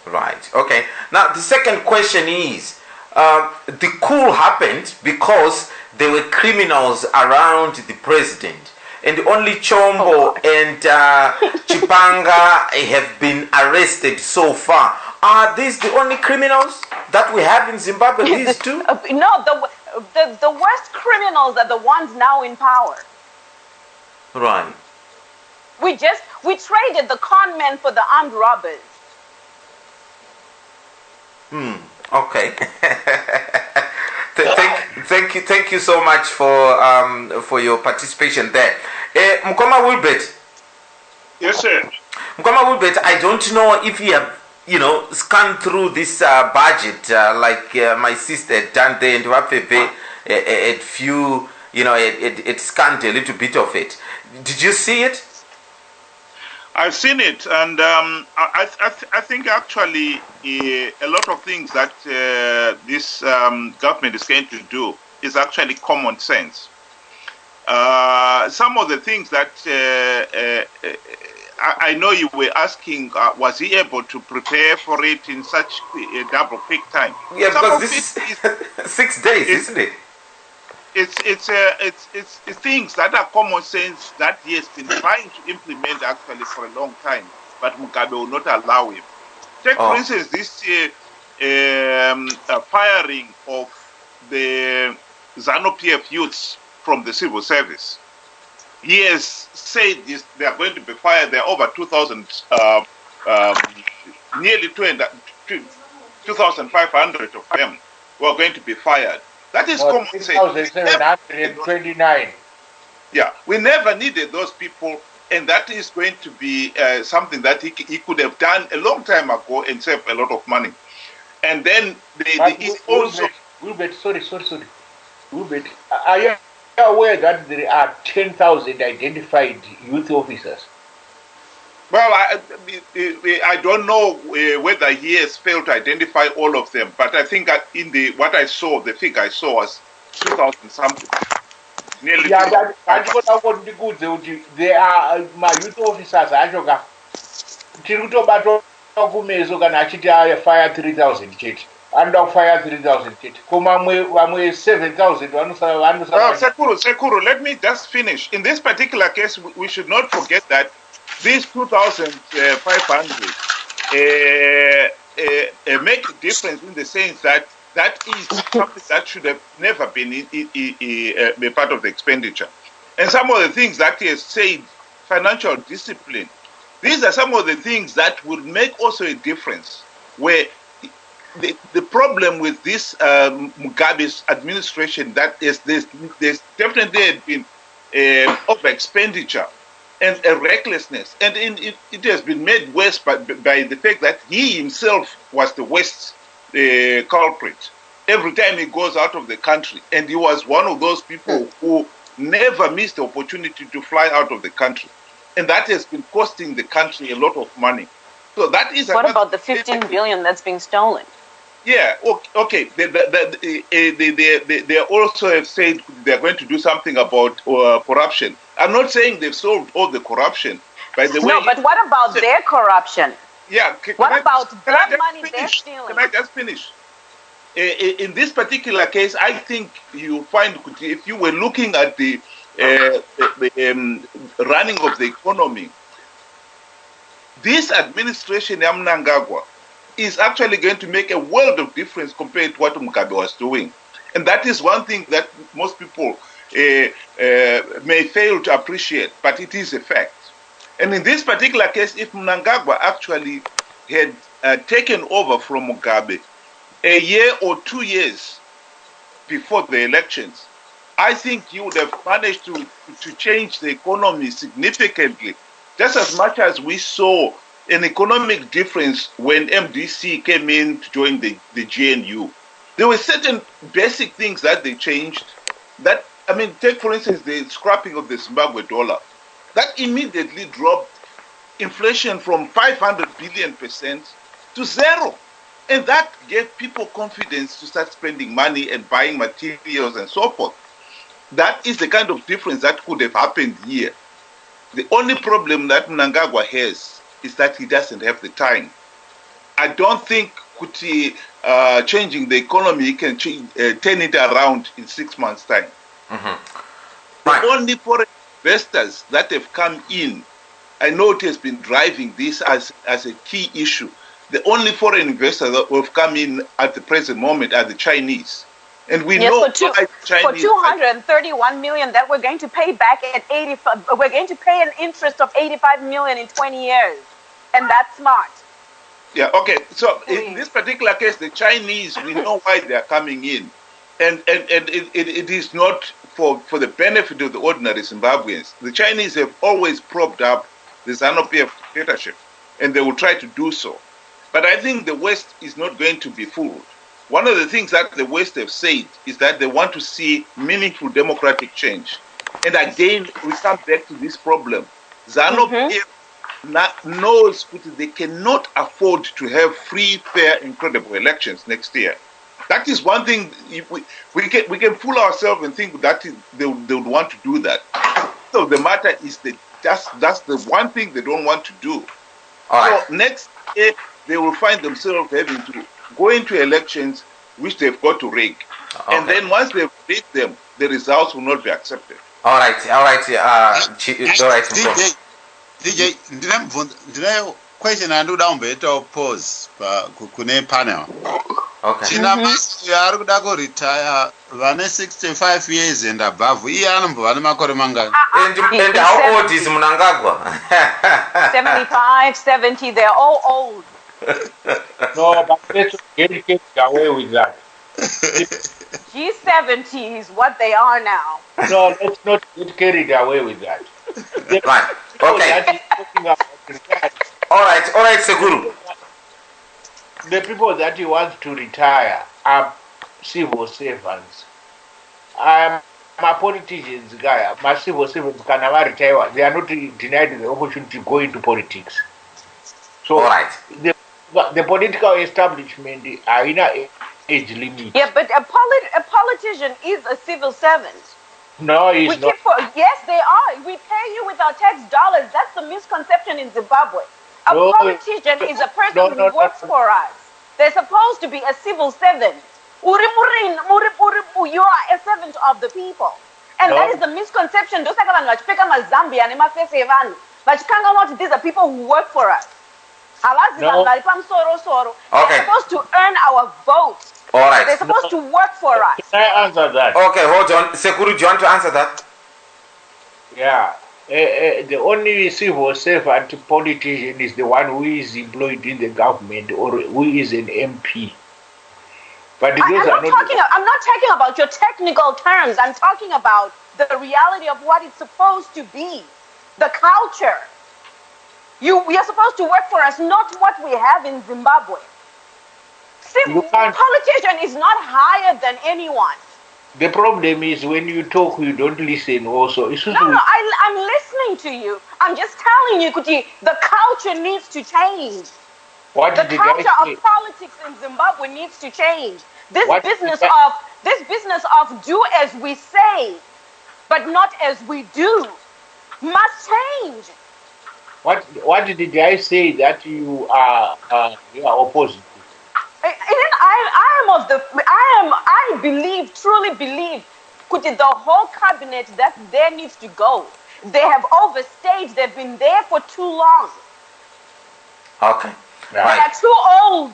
Right. Okay. Now the second question is. The coup happened because there were criminals around the president, and only Chombo and Chipanga have been arrested so far. Are these the only criminals that we have in Zimbabwe? These two? No, the worst criminals are the ones now in power. Right. We traded the con men for the armed robbers. Okay. Thank you so much for your participation there. Mkoma Wilbert. Yes, sir. Mkoma Wilbert, I don't know if you have scanned through this budget like my sister had done there, and Wapebe had few it scanned a little bit of it. Did you see it? I've seen it, and I think actually a lot of things that this government is going to do is actually common sense. Some of the things that I know you were asking, was he able to prepare for it in such a double quick time? Yeah, because this is 6 days, isn't it? It's things that are common sense that he has been trying to implement actually for a long time, but Mugabe will not allow him. Take for instance this firing of the ZANU-PF youths from the civil service. He has said they are going to be fired. There are over 2,000, nearly 2,500 of them who are going to be fired. That is common sense. 6,729. Yeah, we never needed those people, and that is going to be something that he could have done a long time ago and save a lot of money. And then Wilbert, sorry. Wilbert, are you aware that there are 10,000 identified youth officers? Well, I don't know whether he has failed to identify all of them, but I think that in what I saw, the figure I saw was 2,000 something. Nearly. Yeah, but I don't want to go there are my youth officers. I don't know. Tiruto Kumezo can actually fire 3,000 chit. Under fire 3,000 chit. Come 7,000. Sekuru, let me just finish. In this particular case, we should not forget that these 2,500 make a difference in the sense that is something that should have never been a part of the expenditure. And some of the things that he has said, financial discipline, these are some of the things that will make also a difference. Where the problem with this Mugabe's administration, that is there's definitely been over expenditure and a recklessness, and it has been made worse by the fact that he himself was the worst culprit every time he goes out of the country. And he was one of those people who never missed the opportunity to fly out of the country. And that has been costing the country a lot of money. So that is what about the 15 billion that's being stolen? Yeah, okay. They also have said they're going to do something about corruption. I'm not saying they've solved all the corruption. By the way, no, but what about their corruption? Yeah. What about their money they're stealing? Can I just finish? In this particular case, I think you find if you were looking at the running of the economy, this administration, Mnangagwa, is actually going to make a world of difference compared to what Mugabe was doing. And that is one thing that most people may fail to appreciate, but it is a fact. And in this particular case, if Mnangagwa actually had taken over from Mugabe a year or 2 years before the elections, I think he would have managed to change the economy significantly, just as much as we saw an economic difference when MDC came in to join the GNU. There were certain basic things that they changed. That, I mean, take for instance the scrapping of the Zimbabwe dollar. That immediately dropped inflation from 500 billion% to zero. And that gave people confidence to start spending money and buying materials and so forth. That is the kind of difference that could have happened here. The only problem that Mnangagwa has is that he doesn't have the time. I don't think changing the economy, he can turn it around in 6 months' time. Mm-hmm. Right. The only foreign investors that have come in, I know it has been driving this as a key issue. The only foreign investors that have come in at the present moment are the Chinese. And we know for 231 million that we're going to pay back at 85, we're going to pay an interest of 85 million in 20 years. And that's smart. Yeah, okay. So in this particular case, the Chinese, we know why they are coming in. And it is not for the benefit of the ordinary Zimbabweans. The Chinese have always propped up the ZANU-PF dictatorship, and they will try to do so. But I think the West is not going to be fooled. One of the things that the West have said is that they want to see meaningful democratic change. And again, we come back to this problem. ZANU-PF knows that they cannot afford to have free, fair, and credible elections next year. That is one thing. If we can fool ourselves and think that they would want to do that. So the matter is that that's the one thing they don't want to do. So next year they will find themselves having to go into elections which they've got to rig. Okay. And then once they've rigged them, the results will not be accepted. All right. DJ, ndine question andoda kumboita pause kune panel. Okay. Tina masi ari kuda kuretire vane 65 years and above. Iye anombova nemakore mangani? And how old is Mnangagwa? 75, 70, they're all old. No, but let's get away with that. G70 is what they are now. No, let's not get carried away with that. Right. Okay. All right, Seguru. The people that he wants to retire are civil servants. I'm a politician's guy. My civil servants can never retire. They are not denied the opportunity to go into politics. So, all right. The political establishment are in an age limit. Yeah, but a politician is a civil servant. No, he's not. Yes, they are. We pay you with our tax dollars. That's the misconception in Zimbabwe. A politician is a person who works for us. They're supposed to be a civil servant. You are a servant of the people. And that is the misconception. These are people who work for us. They're supposed to earn our votes. All right. They're supposed to work for us. Can I answer that? Okay, hold on. Sekuru, do you want to answer that? Yeah. The only civil servant politician is the one who is employed in the government or who is an MP. But I'm not talking about your technical terms. I'm talking about the reality of what it's supposed to be. The culture. We are supposed to work for us, not what we have in Zimbabwe. Politician is not higher than anyone. The problem is when you talk, you don't listen also. No, I'm listening to you. I'm just telling you, Kuti, the culture needs to change. The culture of politics in Zimbabwe needs to change. This business of do as we say, but not as we do, must change. What did I say that you are opposed to? I believe, truly believe, Kuti, the whole cabinet that there needs to go. They have overstayed. They've been there for too long. Okay. They are too old.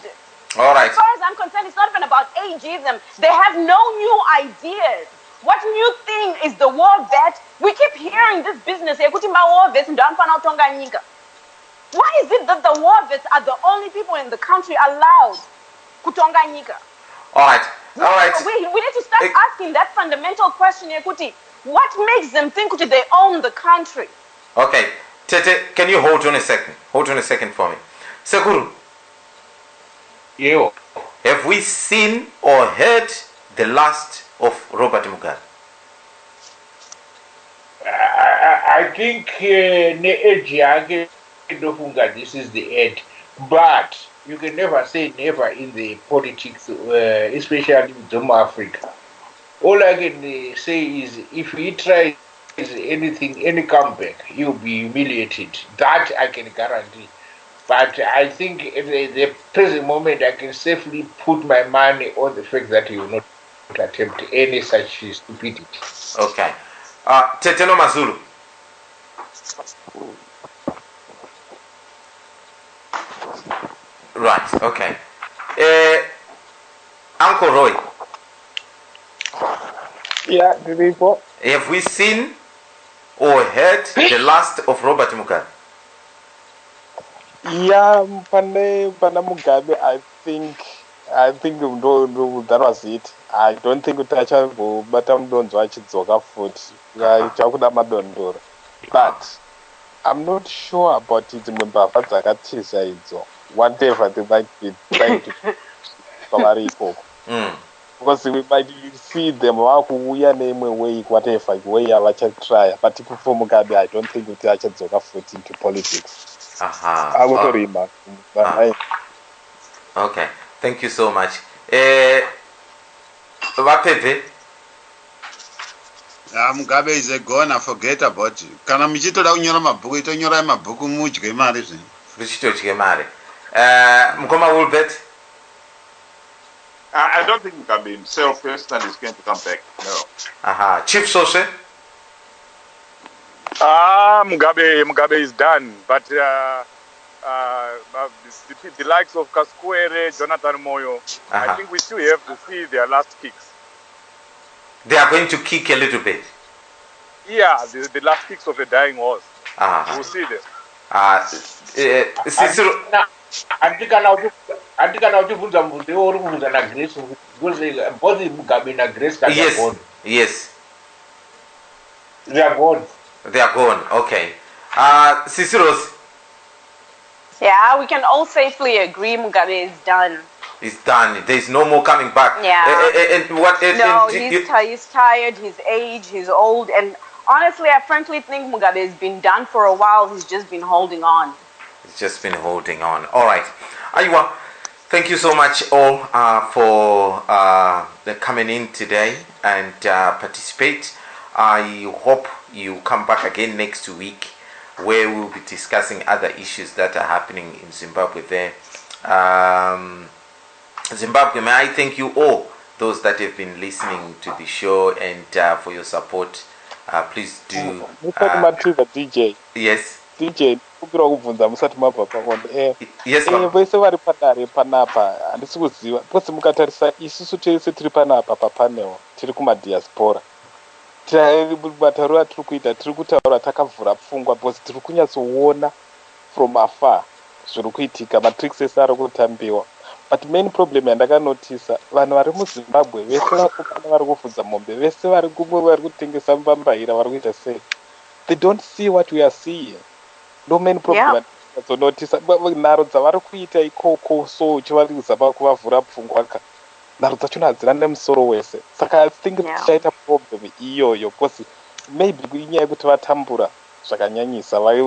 All right. As far as I'm concerned, it's not even about ageism. They have no new ideas. What new thing is the war vet? We keep hearing this business. Why is it that the war vets are the only people in the country allowed kutonganyika? All right. All right. We need to start asking that fundamental question, Kuti. What makes them think that they own the country? Okay. Tete, can you hold on a second? Hold on a second for me. Sekuru. Yeah. Have we seen or heard the last of Robert Mugabe? I think this is the end. But you can never say never in the politics, especially in South Africa. All I can say is if he tries anything, any comeback, he'll be humiliated. That I can guarantee. But I think at the present moment, I can safely put my money on the fact that he will not attempt any such stupidity. Okay. Teteno Mazulu. Right, okay. Uncle Roy. Yeah, the people. Have we seen or heard the last of Robert Mugabe? Yeah, Pana Mugabe, I think that was it. I don't think utachavo but I'm don't watch it zoga foot. But I'm not sure about it. Whatever they might be trying to do. Because we might see them whatever way I try. But for Mugabe, I don't think we actually zoga foot into politics. I will remark. Okay, thank you so much. Vapepe. Mugabe is a goner, forget about it. Kana michitoda kunyora mabhuku itonyora mabhuku mudye mari zvino. Zvichitodye mari. Mukoma Wilbert. I don't think Mugabe himself personally is going to come back. No. Chief Sose. Mugabe is done, but the likes of Kaskwere, Jonathan Moyo, I think we still have to see their last kicks. They are going to kick a little bit. Yeah, the last kicks of a dying horse. We'll see them. Cicero. Yes. They are gone. They are gone. Okay. Cicero's. Yeah, we can all safely agree Mugabe is done. It's done. There's no more coming back. Yeah. He's tired, he's aged, he's old, and honestly, I frankly think Mugabe has been done for a while. He's just been holding on. He's just been holding on. All right. Aywa, thank you so much all for coming in today and participate. I hope you come back again next week where we'll be discussing other issues that are happening in Zimbabwe there. Zimbabwe, may I thank you all, those that have been listening to the show and for your support. Please do. DJ. Yes. DJ, yes, vese vari padare panapa handisi kuziva because mukatarisa isusu tese tiri panapa papanel tiri kumadiaspora matariro atiri kuita tiri kutaura takavhura pfungwa because tiri kunyatsoona from afar zviri kuitika matricks ese ari kutambiwa. But main problem yandakanotisa vanhu vari muZimbabwe vese vakukana vari kufudza mombe vese vari kumwe vari kutengesa mbambaira vari kuita sei, they don't see what we are seeing. No main problem. kuzonotisa nharo dzavari kuita ikoko, so uchivaridza pakuvavhura pfungwa nharo dzachona hadzina nemusoro wese. Saka I think tichaita problem iyoyo because maybe inyaya yekuti vatambura zvakanyanyisa vari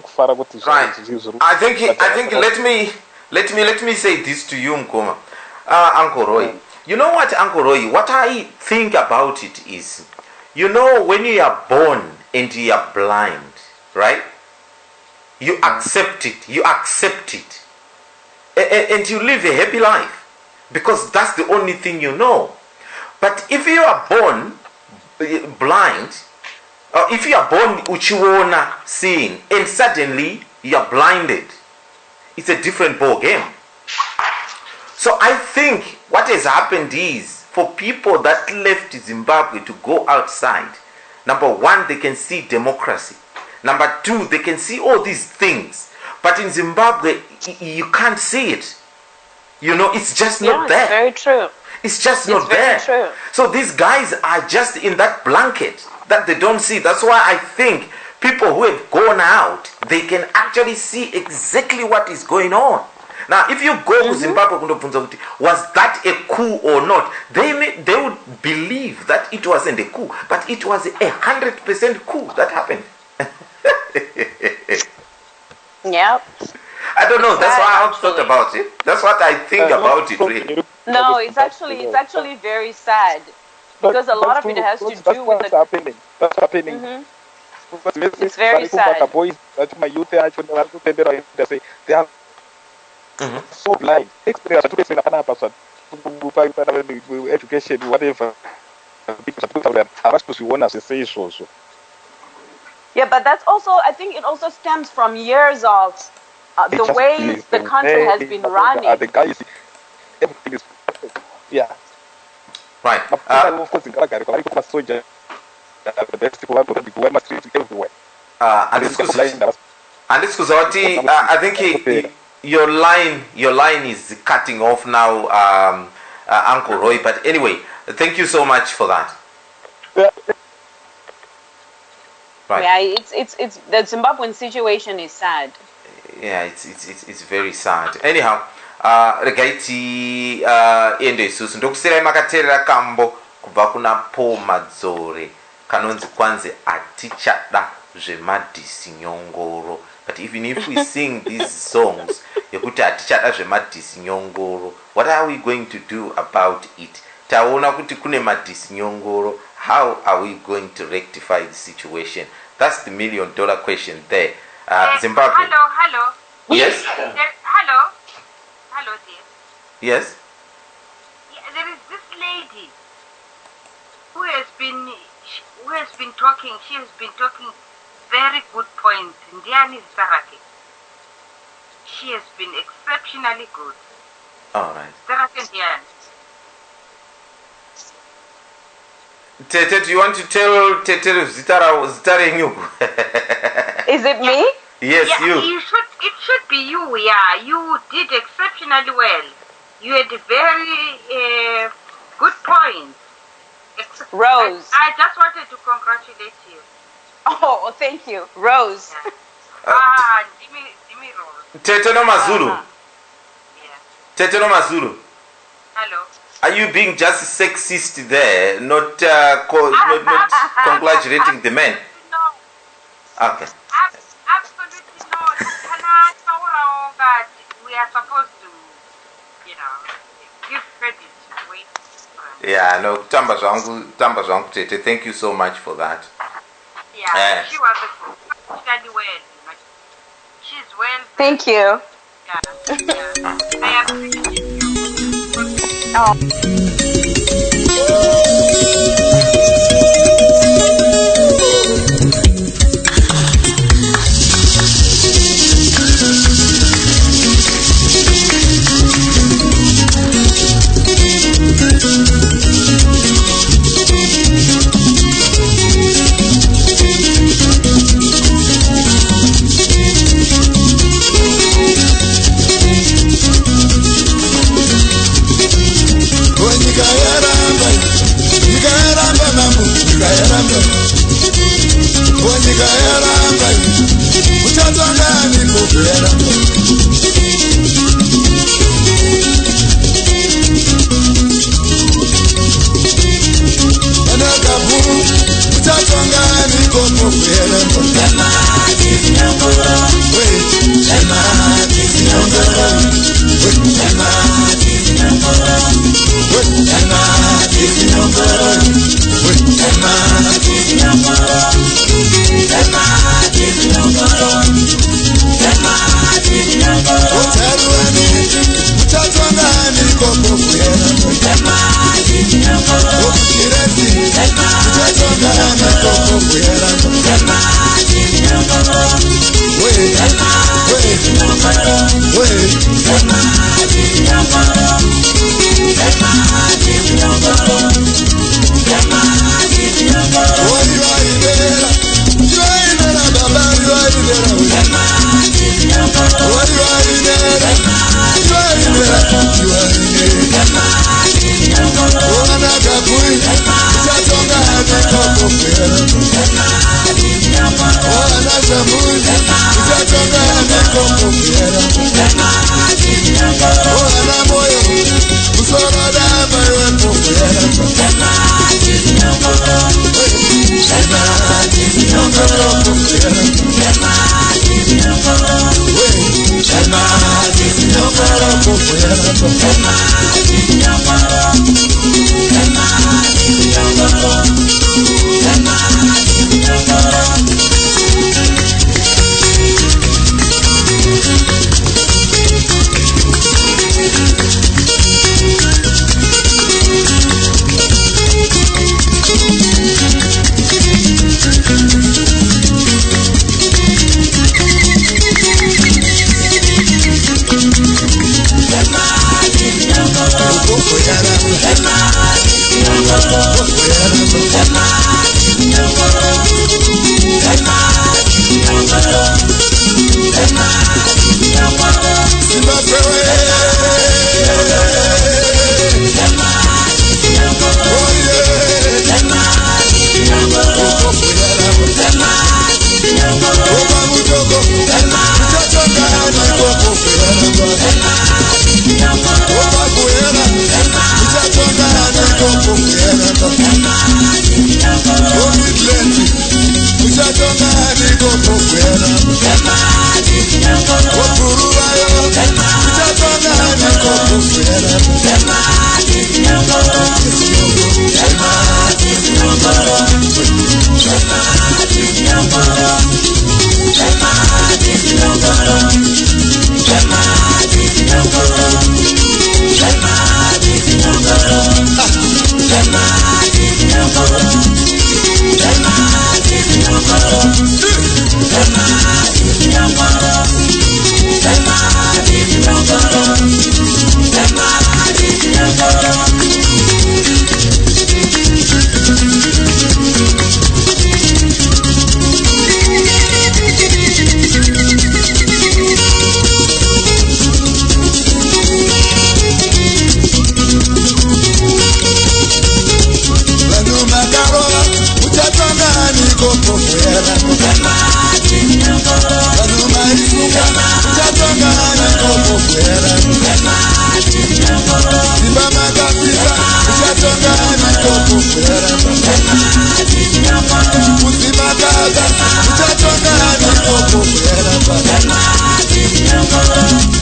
kufara kuti I think let me say this to you, Mkoma. Uncle Roy. You know what, Uncle Roy, what I think about it is, you know, when you are born and you are blind, right? You accept it. And you live a happy life because that's the only thing you know. But if you are born blind, or if you are born uchiwona seeing, and suddenly you are blinded, it's a different ball game. So I think what has happened is, for people that left Zimbabwe to go outside, number one, they can see democracy. Number two, they can see all these things. But in Zimbabwe, you can't see it. You know, it's just not there. It's very true. It's just not there. True. So these guys are just in that blanket that they don't see. That's why I think people who have gone out, they can actually see exactly what is going on. Now, if you go to Zimbabwe, was that a coup or not? They would believe that it wasn't a coup, but it was 100% coup that happened. Yep. I don't know. That's why I thought about it. That's what I think about it, really. No, it's actually very sad because a lot of it has to do with the happening. That's happening. It's very sad. Boys that my youth they are so blind. Education, whatever. Yeah, but that's also, I think it also stems from years of the way the country has been running. The guys, everything is yeah. Right. I think your line is cutting off now, Uncle Roy. But anyway, thank you so much for that. Right. Yeah, it's the Zimbabwean situation is sad. Yeah, it's very sad. Anyhow, regaiti ende isusu ndokusira makaterera kambo kubva kuna Paul Madzore kanonzi kwanze atichada zvemadhisi nyongoro. But even if we sing these songs yekuti atichada zvemadhisi nyongoro, what are we going to do about it? Taona kuti kune madhisi nyongoro, how are we going to rectify the situation? That's the $1 million question there. Zimbabwe. Hello. Yes. Hello, dear. Yes. Yeah, there is this lady who has been talking. She has been talking very good points. Ndiani Sarake. She has been exceptionally good. All right. Sarake Ndiani. Tete, do you want to tell Tete Zitara Nyugu? Is it me? Yes, yeah, you. It should be you, yeah. You did exceptionally well. You had very good points. Rose. I just wanted to congratulate you. Oh, thank you. Rose. Yeah. Dimi Rose. Tete no Mazulu. Yeah. Tete no Mazulu. Hello. Are you being just sexist there, not congratulating the men? No. Okay. Absolutely not. That we are supposed to, give credit to wait. Yeah, no, Tamba Zwangu Tete, thank you so much for that. Yeah, she was study well. She's well. Thank you. Yeah. I appreciate you. Oh. Nyika yaramba mambo, nyika yaramba. Onika yaramba Utatongani kufuyaramba Anakabu Utatongani kufuyaramba Wait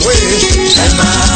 Wait,